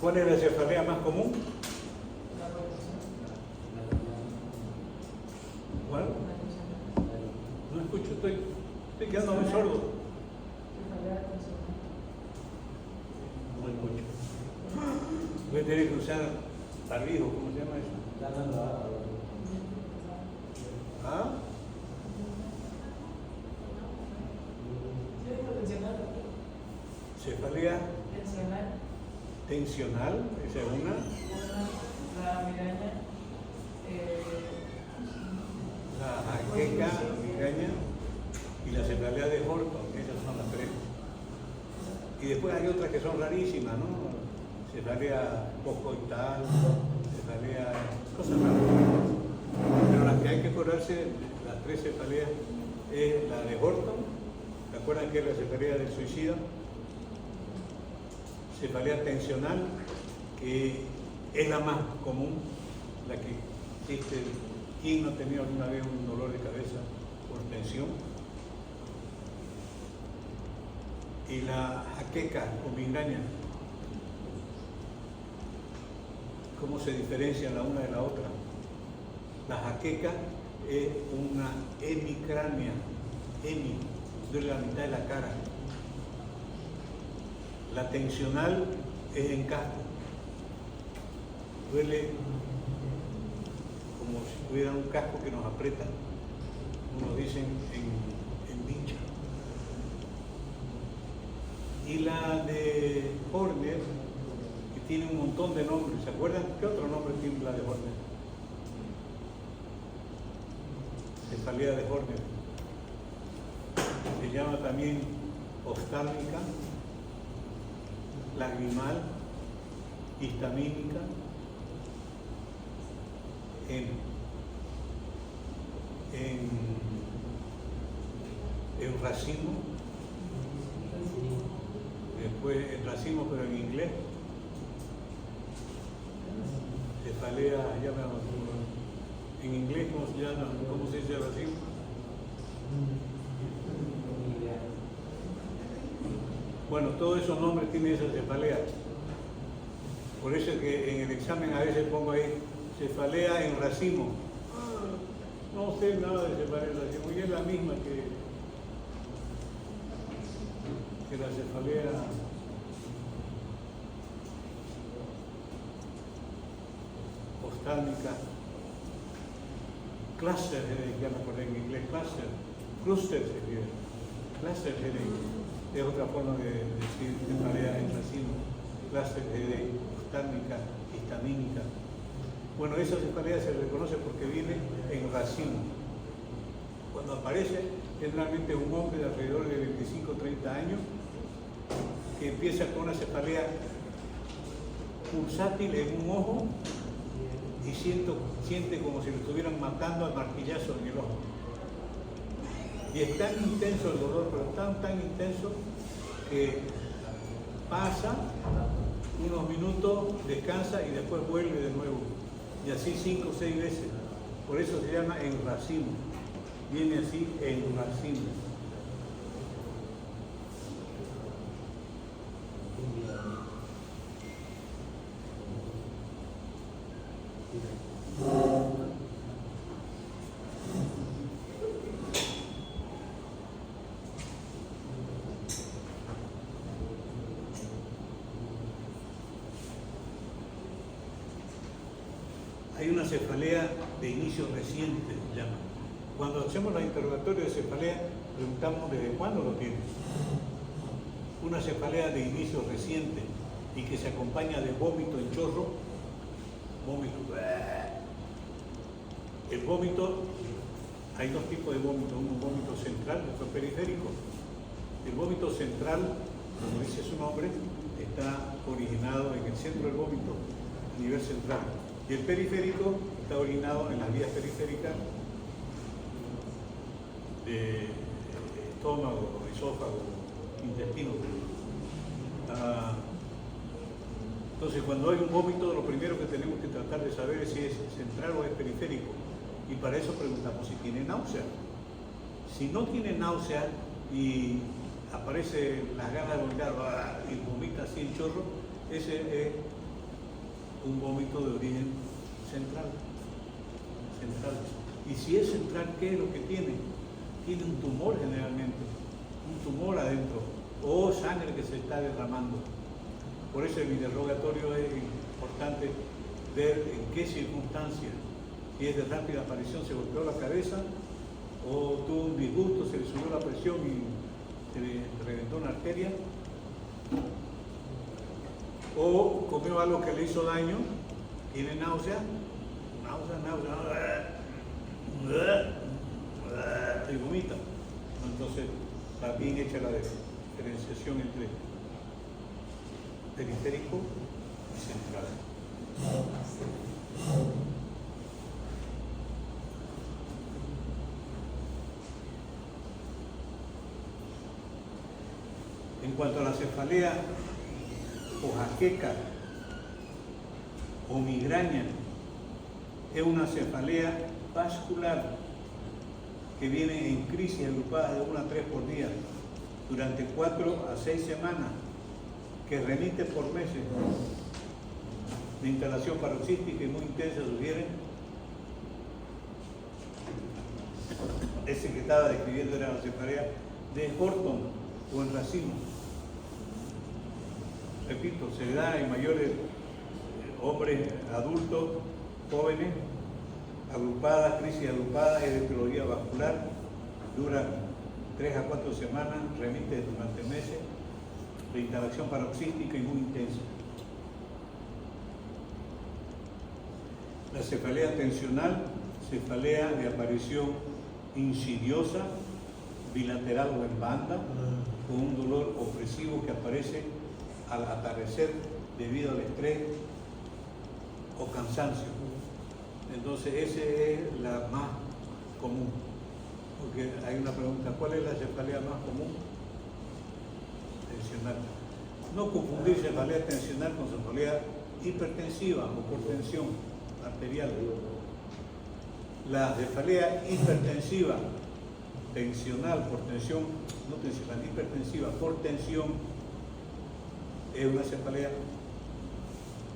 ¿Cuál es la cefalea más común? ¿Cuál? No escucho, estoy quedando muy sordo. No escucho. Voy a tener que usar barbijo, ¿cómo se llama eso? ¿Ah? Cefalea tensional, esa es una. La migraña. La jaqueca, la migraña y la cefalea de Horton, esas son las 3. Y después hay otras que son rarísimas, ¿no? Cefalea postcoital, cefalea, cosas raras. Pero las que hay que acordarse, las 3 cefaleas, es la de Horton. ¿Se acuerdan que es la cefalea del suicida? Cefalea tensional, que es la más común, la que existe. ¿Quién no ha tenido alguna vez un dolor de cabeza por tensión? Y la jaqueca o migraña, ¿cómo se diferencian la una de la otra? La jaqueca es una hemicrania, duele la mitad de la cara. La tensional es en casco, duele como si tuviera un casco que nos aprieta, como dicen en dicha. Y la de Horner, que tiene un montón de nombres, ¿se acuerdan? ¿Qué otro nombre tiene la de Horner? Cefalea de Horner. Se llama también oftálmica, lagrimal, histamínica, en racimo, después en racimo pero en inglés, cefalea, ya me acuerdo, en inglés ¿cómo se llama? ¿Cómo se dice racimo? Bueno, todos esos nombres tienen esa cefalea. Por eso es que en el examen a veces pongo ahí cefalea en racimo. No sé nada de cefalea en racimo, y es la misma que la cefalea oftálmica. Cluster headache, ya me acordé en inglés, cluster headache. Cluster headache es otra forma de decir cefalea en racimo. Cluster headache, oftálmica, histamínica. Bueno, esa cefalea se reconoce porque viene en racimo. Cuando aparece, generalmente es un hombre de alrededor de 25 o 30 años que empieza con una cefalea pulsátil en un ojo y siente como si lo estuvieran matando al martillazo en el ojo. Y es tan intenso el dolor, pero tan intenso que pasa unos minutos, descansa y después vuelve de nuevo. Y así 5 o 6 veces. Por eso se llama en racimo. Viene así en racimo. Hay una cefalea de inicio reciente, se llama. Cuando hacemos los interrogatorios de cefalea, preguntamos desde cuándo lo tiene. Una cefalea de inicio reciente y que se acompaña de vómito en chorro, vómito. El vómito, hay 2 tipos de vómito, uno vómito central, otro periférico. El vómito central como dice su nombre, está originado en el centro del vómito, a nivel central. Y el periférico está originado en las vías periféricas de estómago, esófago, intestino. Entonces, cuando hay un vómito, lo primero que tenemos que tratar de saber es si es central o es periférico. Y para eso preguntamos si tiene náusea. Si no tiene náusea y aparece las ganas de vomitar y vomita así en chorro, ese es un vómito de origen central. Y si es central, ¿qué es lo que tiene? Tiene un tumor generalmente, un tumor adentro, o sangre que se está derramando. Por eso el interrogatorio es importante ver en qué circunstancias, si es de rápida aparición, se golpeó la cabeza, o tuvo un disgusto, se le subió la presión y se le reventó una arteria, o comió algo que le hizo daño, tiene náusea, y vomita. Entonces, está bien hecha la diferenciación entre periférico y central. En cuanto a la cefalea o jaqueca o migraña, es una cefalea vascular que viene en crisis agrupada de 1 a 3 por día durante 4 a 6 semanas, que remite por meses. La instalación paroxística y muy intensa sugiere. Ese que estaba describiendo era la cefalea de Horton o en racimo. Repito, se da en mayores hombres adultos, jóvenes, agrupadas, crisis agrupada, es de etiología vascular, dura 3 a 4 semanas, remite durante meses, de instalación paroxística y muy intensa. La cefalea tensional, cefalea de aparición insidiosa, bilateral o en banda, con un dolor opresivo que aparece al atardecer debido al estrés o cansancio. Entonces, esa es la más común. Porque hay una pregunta, ¿cuál es la cefalea más común? Tensional. No confundir cefalea tensional con cefalea hipertensiva o por tensión arterial. La cefalea hipertensiva, tensional por tensión, no tensional, hipertensiva por tensión, es una cefalea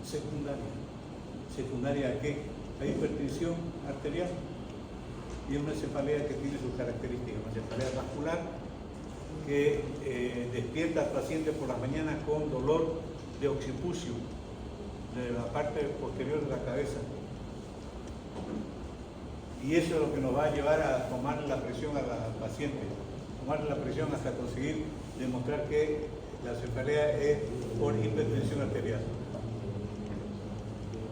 secundaria. ¿Secundaria a qué? La hipertensión arterial. Y es una cefalea que tiene sus características, una cefalea vascular que despierta al paciente por las mañanas con dolor de occipucio de la parte posterior de la cabeza. Y eso es lo que nos va a llevar a tomar la presión al paciente, tomar la presión hasta conseguir demostrar que la cefalea es por hipertensión arterial.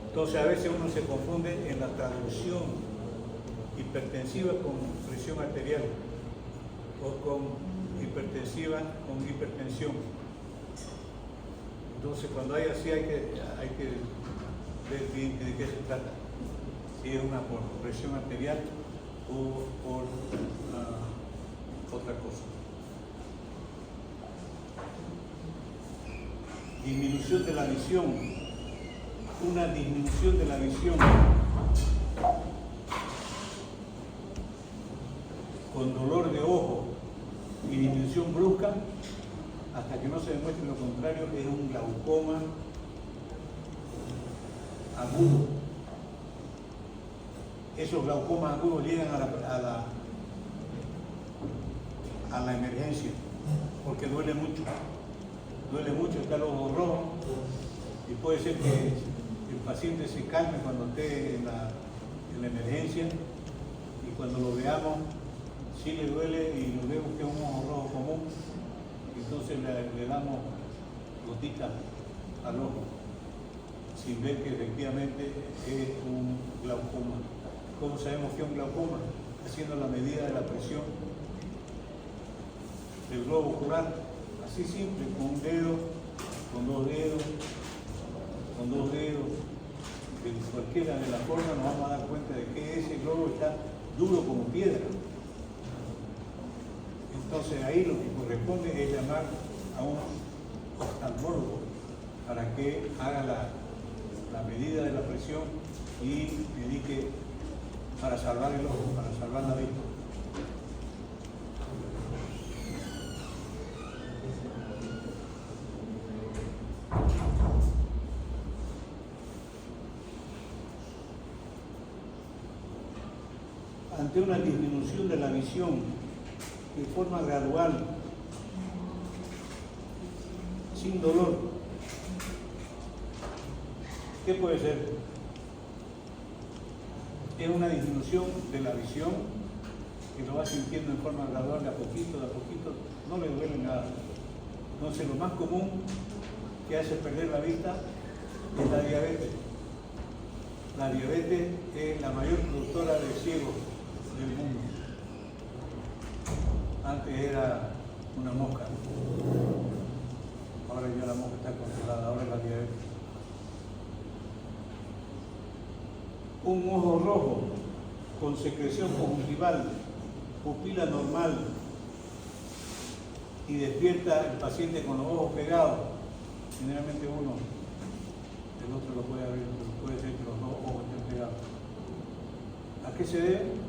Entonces a veces uno se confunde en la traducción hipertensiva con presión arterial o con hipertensiva con hipertensión. Entonces cuando hay así hay que ver bien de qué se trata. Si es una por presión arterial o por otra cosa. Disminución de la visión. Una disminución de la visión con dolor de ojo y disminución brusca hasta que no se demuestre lo contrario, es un glaucoma agudo. Esos glaucomas agudos llegan a la emergencia porque duele mucho, está el ojo rojo y puede ser que el paciente se calme cuando esté en la emergencia y cuando lo veamos sí le duele y lo vemos que es un ojo rojo común, entonces le damos gotitas al ojo sin ver que efectivamente es un glaucoma. ¿Cómo sabemos que es un glaucoma? Haciendo la medida de la presión del globo ocular, así simple, con un dedo, con dos dedos, de cualquiera de las formas nos vamos a dar cuenta de que ese globo está duro como piedra. Entonces ahí lo que corresponde es llamar a un oftalmólogo para que haga la medida de la presión y medique para salvar el ojo, para salvar la vista. Ante una disminución de la visión de forma gradual, sin dolor, ¿qué puede ser? Es una disminución de la visión que lo va sintiendo en forma gradual, de a poquito, no le duele nada. Entonces lo más común que hace perder la vista es la diabetes. La diabetes es la mayor productora de ciegos del mundo. Antes era una mosca, ahora ya la mosca está controlada, ahora es la diabetes. Un ojo rojo con secreción conjuntival, pupila normal y despierta el paciente con los ojos pegados. Generalmente uno, el otro lo puede abrir, pero puede ser que los dos ojos estén pegados. ¿A qué se debe?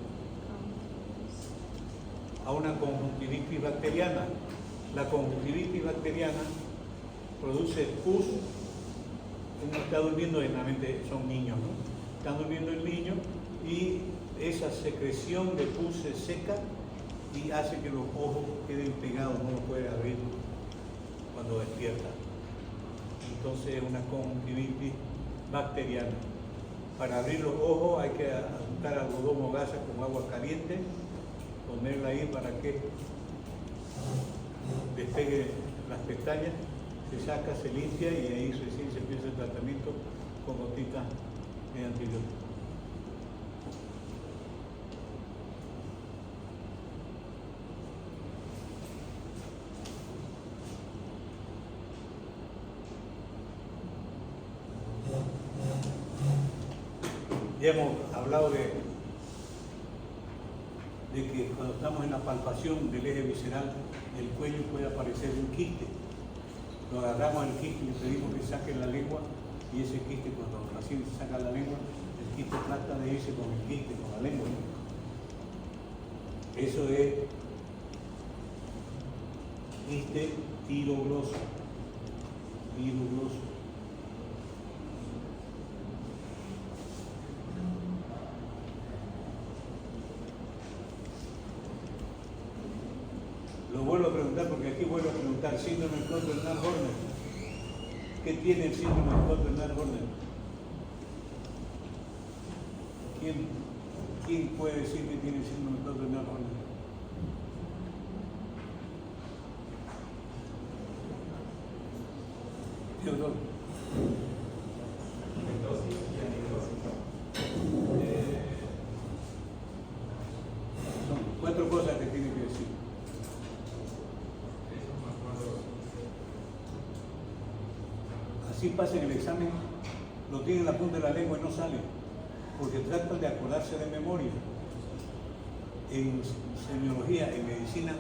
A una conjuntivitis bacteriana. La conjuntivitis bacteriana produce pus. Uno está durmiendo, generalmente son niños, ¿no? Están durmiendo el niño y esa secreción de pus se seca y hace que los ojos queden pegados, no los puede abrir cuando despierta. Entonces es una conjuntivitis bacteriana. Para abrir los ojos hay que untar algodón o gasa con agua caliente, ponerla ahí para que despegue las pestañas, se saca, se limpia y ahí recién se empieza el tratamiento con gotitas de antibiótico. Ya hemos hablado de que cuando estamos en la palpación del eje visceral, el cuello puede aparecer un quiste. Lo agarramos el quiste y le pedimos que saquen la lengua, y ese quiste, cuando el paciente saca la lengua, el quiste trata de irse con el quiste, con la lengua, ¿no? Eso es quiste tirogloso. Lo vuelvo a preguntar porque aquí vuelvo a preguntar, síndrome de Creutzfeldt-Jakob. ¿Qué tiene el síndrome de Creutzfeldt-Jakob? ¿Quién puede decir que tiene el síndrome de Creutzfeldt-Jakob? ¿Qué doctor? Son 4 cosas que tiene que decir. Así pasa en el examen, lo tiene en la punta de la lengua y no sale, porque tratan de acordarse de memoria. En semiología, en medicina,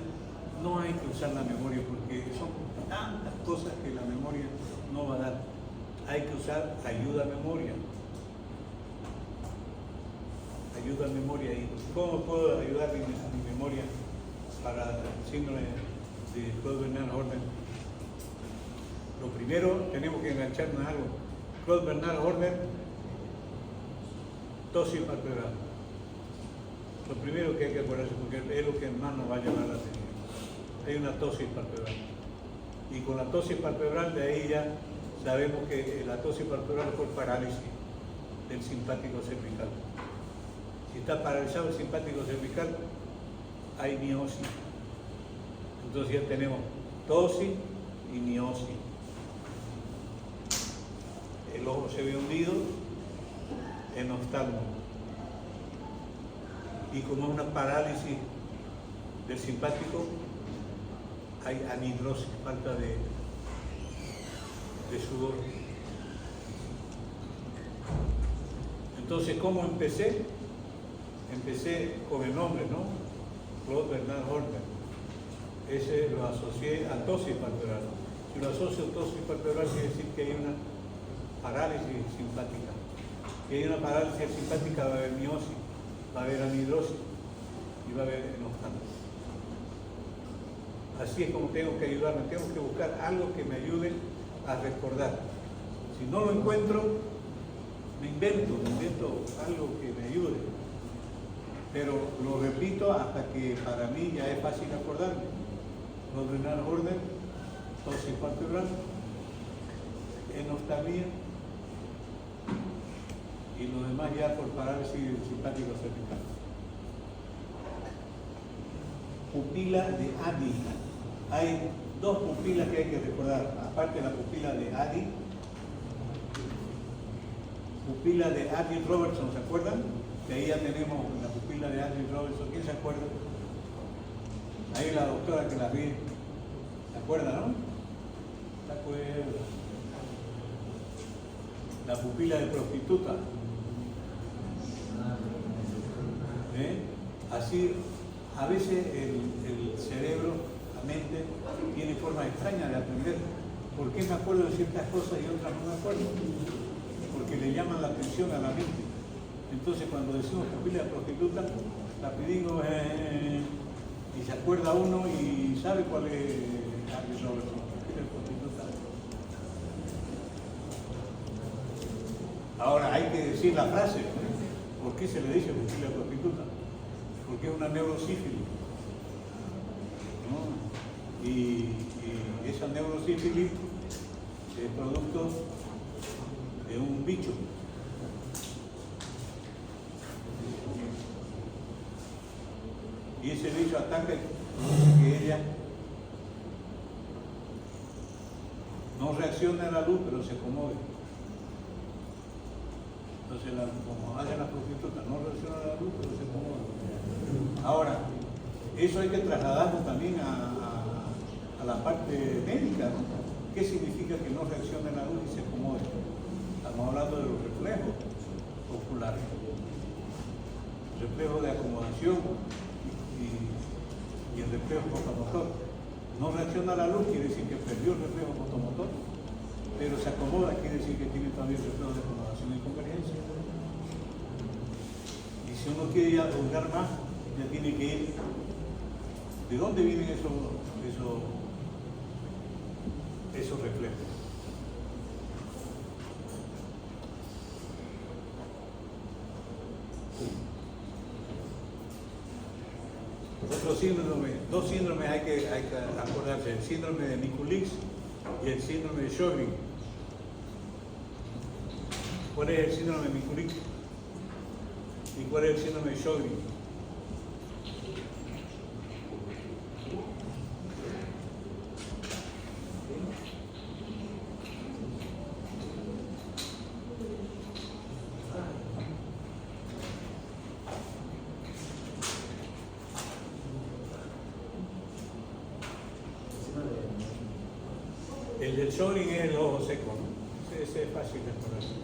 no hay que usar la memoria porque son tantas cosas que la memoria no va a dar. Hay que usar ayuda a memoria. Ayuda a memoria. ¿Y cómo puedo ayudar a mi memoria para el síndrome de Creutzfeldt-Jakob? Lo primero, tenemos que engancharnos a algo. Creutzfeldt-Jakob, tosis palpebral. Lo primero que hay que acordarse, porque es lo que más nos va a llamar la atención. Hay una tosis palpebral. Y con la tosis palpebral, de ahí ya sabemos que la tosis palpebral es por parálisis del simpático cervical. Si está paralizado el simpático cervical, hay miosis. Entonces ya tenemos tosis y miosis. El ojo se ve hundido en oftalmo. Y como es una parálisis del simpático, hay anhidrosis, falta de sudor. Entonces, ¿cómo empecé? Empecé con el nombre, ¿no? Claude Bernard Horner. Ese lo asocié a tosis palpebral. Si lo asocio a tosis palpebral, quiere decir que hay una parálisis simpática. Si hay una parálisis simpática, va a haber miosis, va a haber anhidrosis y va a haber enostasis. Así es como tengo que ayudarme, tengo que buscar algo que me ayude a recordar. Si no lo encuentro, me invento algo que me ayude. Pero lo repito hasta que para mí ya es fácil acordarme. Claude Bernard Horner, tosis palpebral, enostalgia y lo demás ya por parálisis simpático cervical. Pupila de Addy. Hay dos pupilas que hay que recordar, aparte de la pupila de Addy. Pupila de Addy Robertson, ¿se acuerdan? Que ahí ya tenemos la pupila de Addy Robertson. ¿Quién se acuerda? Ahí la doctora que la vi. ¿Se acuerda, no? ¿Se acuerda? La pupila de prostituta. Así, a veces el cerebro, la mente, tiene forma extraña de aprender. ¿Por qué me acuerdo de ciertas cosas y otras no me acuerdo? Porque le llaman la atención a la mente. Entonces, cuando decimos pupila de prostituta, rapidingo, y se acuerda uno y sabe cuál es la pupila de prostituta. Ahora, hay que decir la frase, ¿no? ¿Por qué se le dice pupila de prostituta? Porque es una neurosífilis, ¿no? Y esa neurosífilis es producto de un bicho. Y ese bicho ataca y que ella no reacciona a la luz, pero se conmueve. Entonces, como hacen las prostitutas, no reacciona a la luz, pero se conmueve. Ahora, eso hay que trasladarlo también a la parte médica, ¿no? ¿Qué significa que no reaccione a la luz y se conmueve? Estamos hablando de los reflejos oculares, reflejos de acomodación y el reflejo fotomotor. No reacciona a la luz, quiere decir que perdió el reflejo fotomotor, pero se acomoda, quiere decir que tiene todavía el reflejo de acomodación y convergencia. Y si uno quiere ya juzgar más, ya tiene que ir. ¿De dónde vienen esos reflejos? Otro síndrome, dos síndromes hay que acordarse, el síndrome de Mikulicz y el síndrome de Sjögren. ¿Cuál es el síndrome de Mikulicz? ¿Y cuál es el síndrome de Sjögren? El del Sjögren es el ojo seco, ¿no? Ese es fácil de acordarse.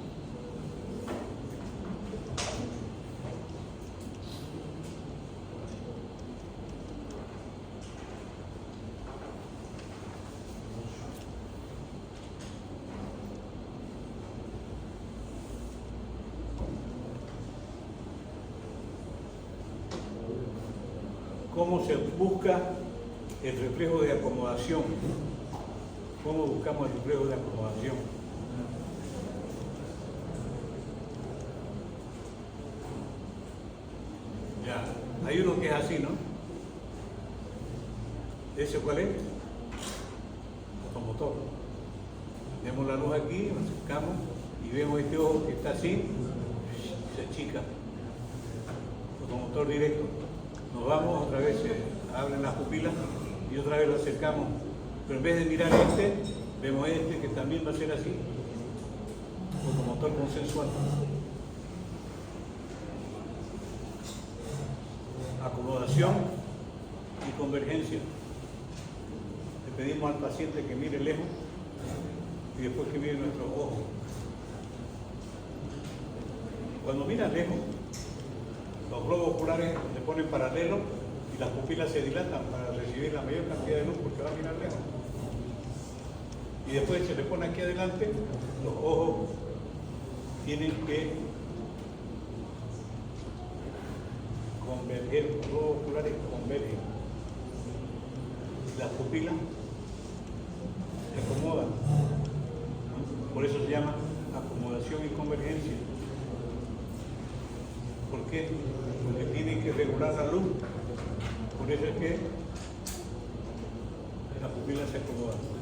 ¿Cómo se busca el reflejo de acomodación? ¿Cómo buscamos el reflejo de acomodación? Ya, hay uno que es así, ¿no? ¿Ese cuál es? Fotomotor. Vemos la luz aquí, nos acercamos y vemos este ojo que está así, se achica. Fotomotor directo. Nos vamos, otra vez se abren las pupilas y otra vez lo acercamos. Pero en vez de mirar este, vemos este que también va a ser así. Fotomotor consensual. Acomodación y convergencia. pedimos al paciente que mire lejos y después que mire nuestros ojos. Cuando mira lejos, los globos oculares se ponen paralelos y las pupilas se dilatan para recibir la mayor cantidad de luz porque va a mirar lejos. Y después se le pone aquí adelante, los ojos tienen que converger, los globos oculares convergen. Las pupilas se acomodan. Por eso se llama acomodación y convergencia. ¿Por qué? Porque tienen que regular la luz. Por eso es que las pupilas se acomodan.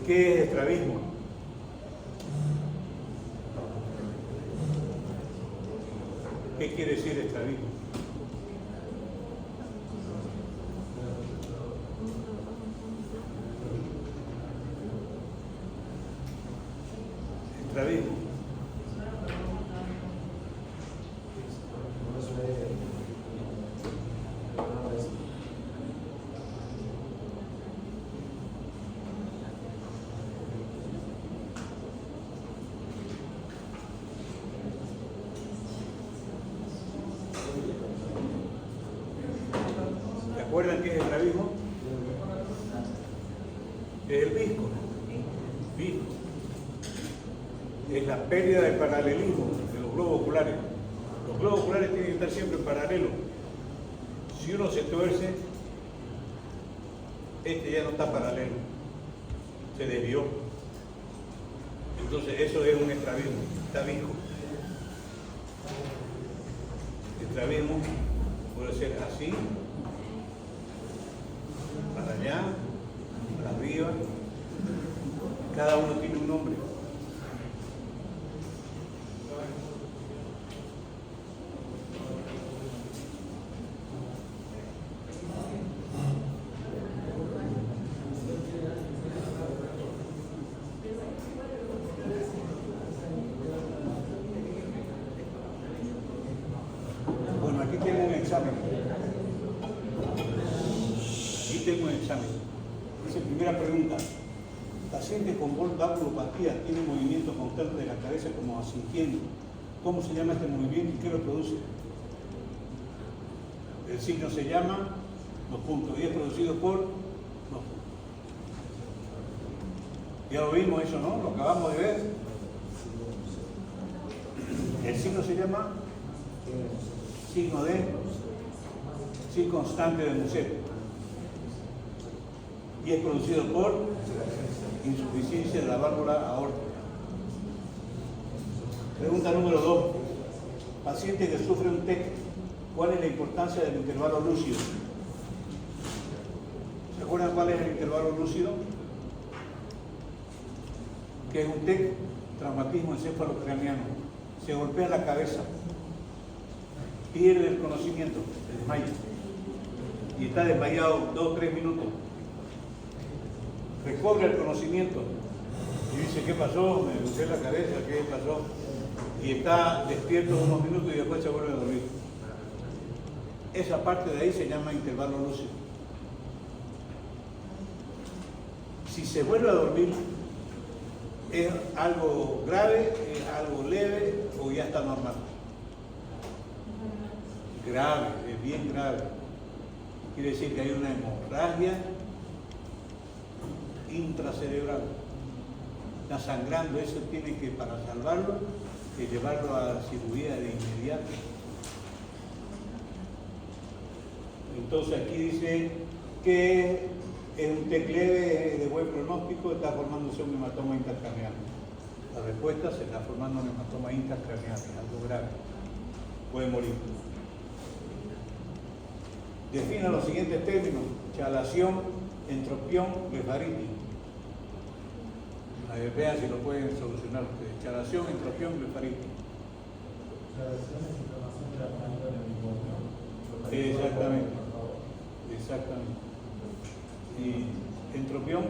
¿Qué es estrabismo? ¿Qué quiere decir estrabismo? Estrabismo. ¿Se acuerdan qué es estrabismo? Es el visco. Visco. Es la pérdida del paralelismo de los globos oculares. Los globos oculares tienen que estar siempre en paralelo. Si uno se tuerce, este ya no está paralelo, se desvió. Entonces eso es un estrabismo, está visco. Estrabismo puede ser así, para allá, para arriba. Cada uno tiene un nombre. Bueno, aquí tengo un examen. Aquí tengo un examen. Dice, primera pregunta. Paciente con valvulopatía tiene movimiento constante de la cabeza como asintiendo. ¿Cómo se llama este movimiento y qué lo produce? El signo se llama los puntos y es producido por los puntos. Ya lo vimos eso, ¿no? Lo acabamos de ver. El signo se llama signo de constante de Muset y es producido por insuficiencia de la válvula aórtica. Pregunta número 2. Paciente que sufre un TEC, ¿cuál es la importancia del intervalo lúcido? ¿Se acuerdan cuál es el intervalo lúcido? Que es un TEC, traumatismo encefalocraniano. Se golpea la cabeza, pierde el conocimiento, se desmaya y está desmayado 2 o 3 minutos. Recobra el conocimiento y dice, ¿qué pasó? Me golpeé la cabeza, ¿qué pasó? Y está despierto unos minutos y después se vuelve a dormir. Esa parte de ahí se llama intervalo lúcido. Si se vuelve a dormir, ¿es algo grave, es algo leve o ya está normal? Grave, es bien grave. Quiere decir que hay una hemorragia intracerebral. Está sangrando, eso tiene que, para salvarlo, que llevarlo a la cirugía de inmediato. Entonces aquí dice que es un TEC leve de buen pronóstico, está formándose un hematoma intracraneal. La respuesta se está formando un hematoma intracraneal, es algo grave, puede morir. Defina los siguientes términos: chalación, entropión, blefaritis. A ver, vean si lo pueden solucionar ustedes. Chalación, entropión, blefaritis. Exactamente. Exactamente. Y entropión.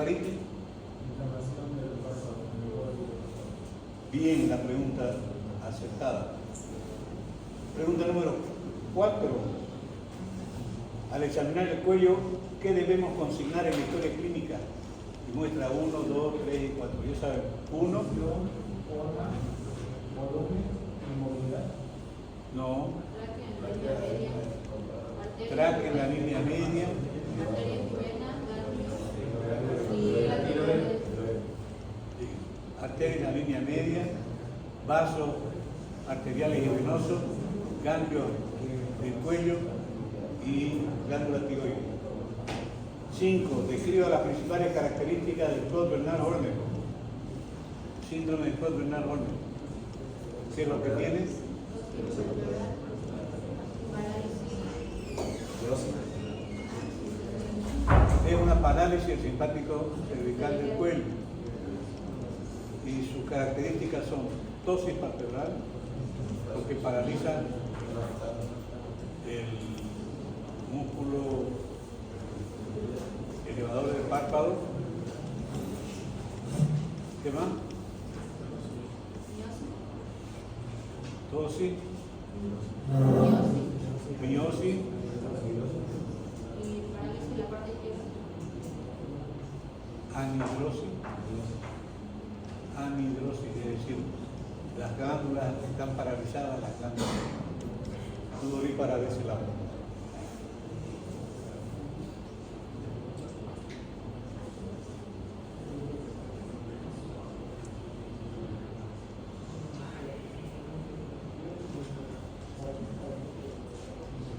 Margarita? Inflamación del párpado. Bien, la pregunta aceptada. Pregunta número 4. Al examinar el cuello, ¿qué debemos consignar en la historia clínica? Y muestra 1, 2, 3 y 4. Ya saben, 1, Forma, volumen y movilidad. no, tráquea en la línea media, arteria en la línea media, vasos arteriales y venosos, ganglios del cuello y glándula tiroides. 5. Describa las principales características del Claude-Bernard-Horner. Síndrome de Claude-Bernard-Horner. ¿Qué es lo que tiene? Es una parálisis del simpático cervical del cuello. Y sus características son ptosis palpebral, porque paraliza el músculo elevador del párpado. ¿Qué más? Tosis, miosis, anhidrosis, es decir, las glándulas están paralizadas, las glándulas sudoríparas de ese lado.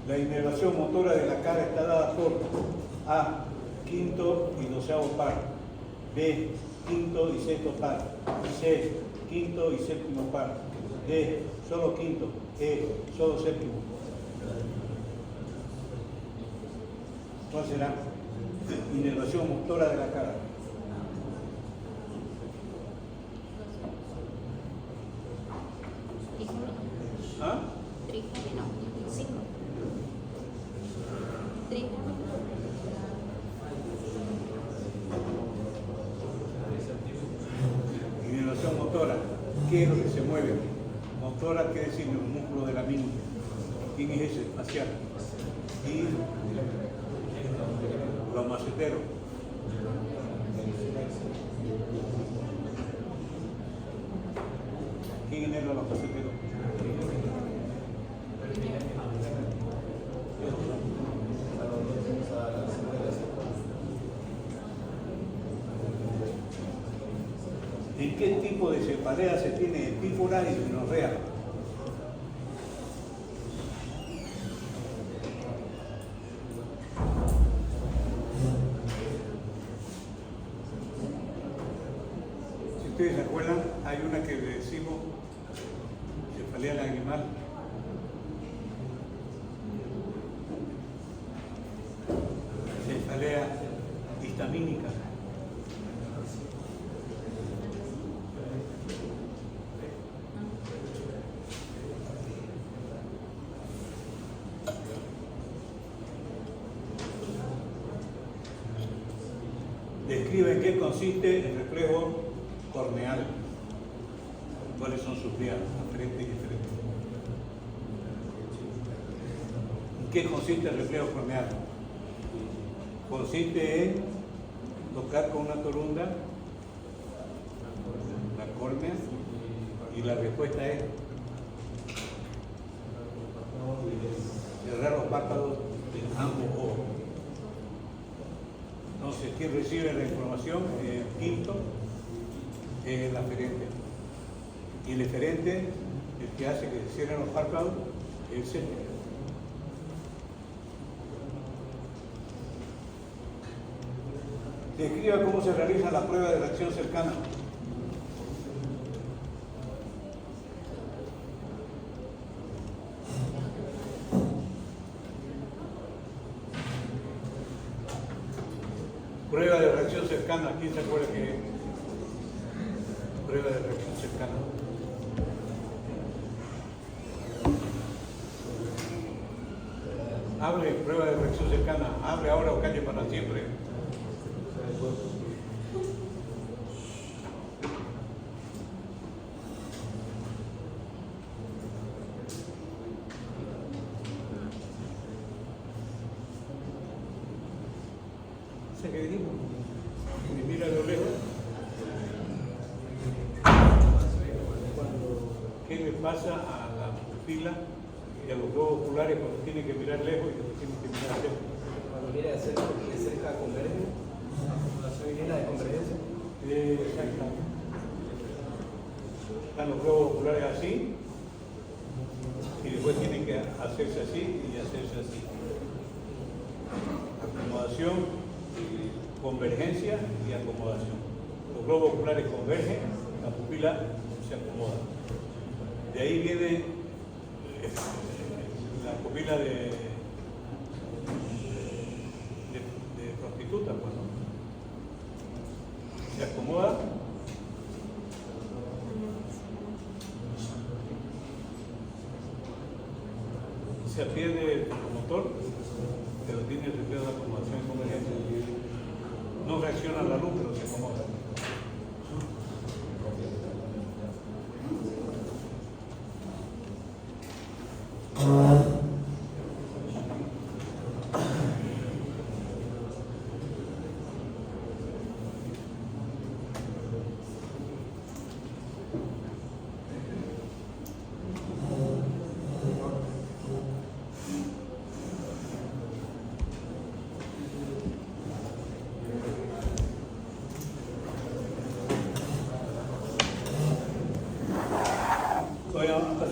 La inervación motora de la cara está dada por A, quinto y doceavo par, B, quinto y sexto par, C, quinto y séptimo par, D, solo quinto, E, solo séptimo. ¿Cuál será? Inervación motora de la cara. ¿Ah? Inervación motora, ¿qué es lo que se mueve? Motora quiere decir el músculo de la minga. ¿Quién es ese? Facial. Y los maceteros. ¿Quién inerva los maceteros? ¿En qué tipo de cefalea se tiene epífora y rinorrea? Si ustedes se acuerdan, hay una que le decimos cefalea lagrimal. Cefalea histamínica. Describe en qué consiste el reflejo corneal. ¿Cuáles son sus vías aferentes y diferentes? ¿En qué consiste el reflejo corneal? Consiste en tocar con una torunda la córnea y la respuesta es cerrar los párpados de ambos ojos. Entonces, ¿quién recibe la información? El quinto es el aferente. Y el eferente, el que hace que se cierren los párpados, es el séptimo. Describa cómo se realiza la prueba de reacción cercana. Prueba de reacción cercana, ¿quién se acuerda que es? Prueba de reacción cercana. Hable, prueba de reacción cercana. Hable ahora o calle para siempre. pasa a la pupila y a los globos oculares cuando tiene que mirar lejos y cuando tiene que mirar cerca. Cuando mira de cerca converge, ¿es la de convergencia? Exactamente. Están los globos oculares así y después tienen que hacerse así y hacerse así. Acomodación, convergencia y acomodación. Los globos oculares convergen, la pupila se acomoda. De ahí viene la pupila de prostituta, pues, ¿no? Se acomoda. Se pierde el motor, pero tiene el reflejo de acomodación y convergencia. No reacciona a la luz, pero se acomoda.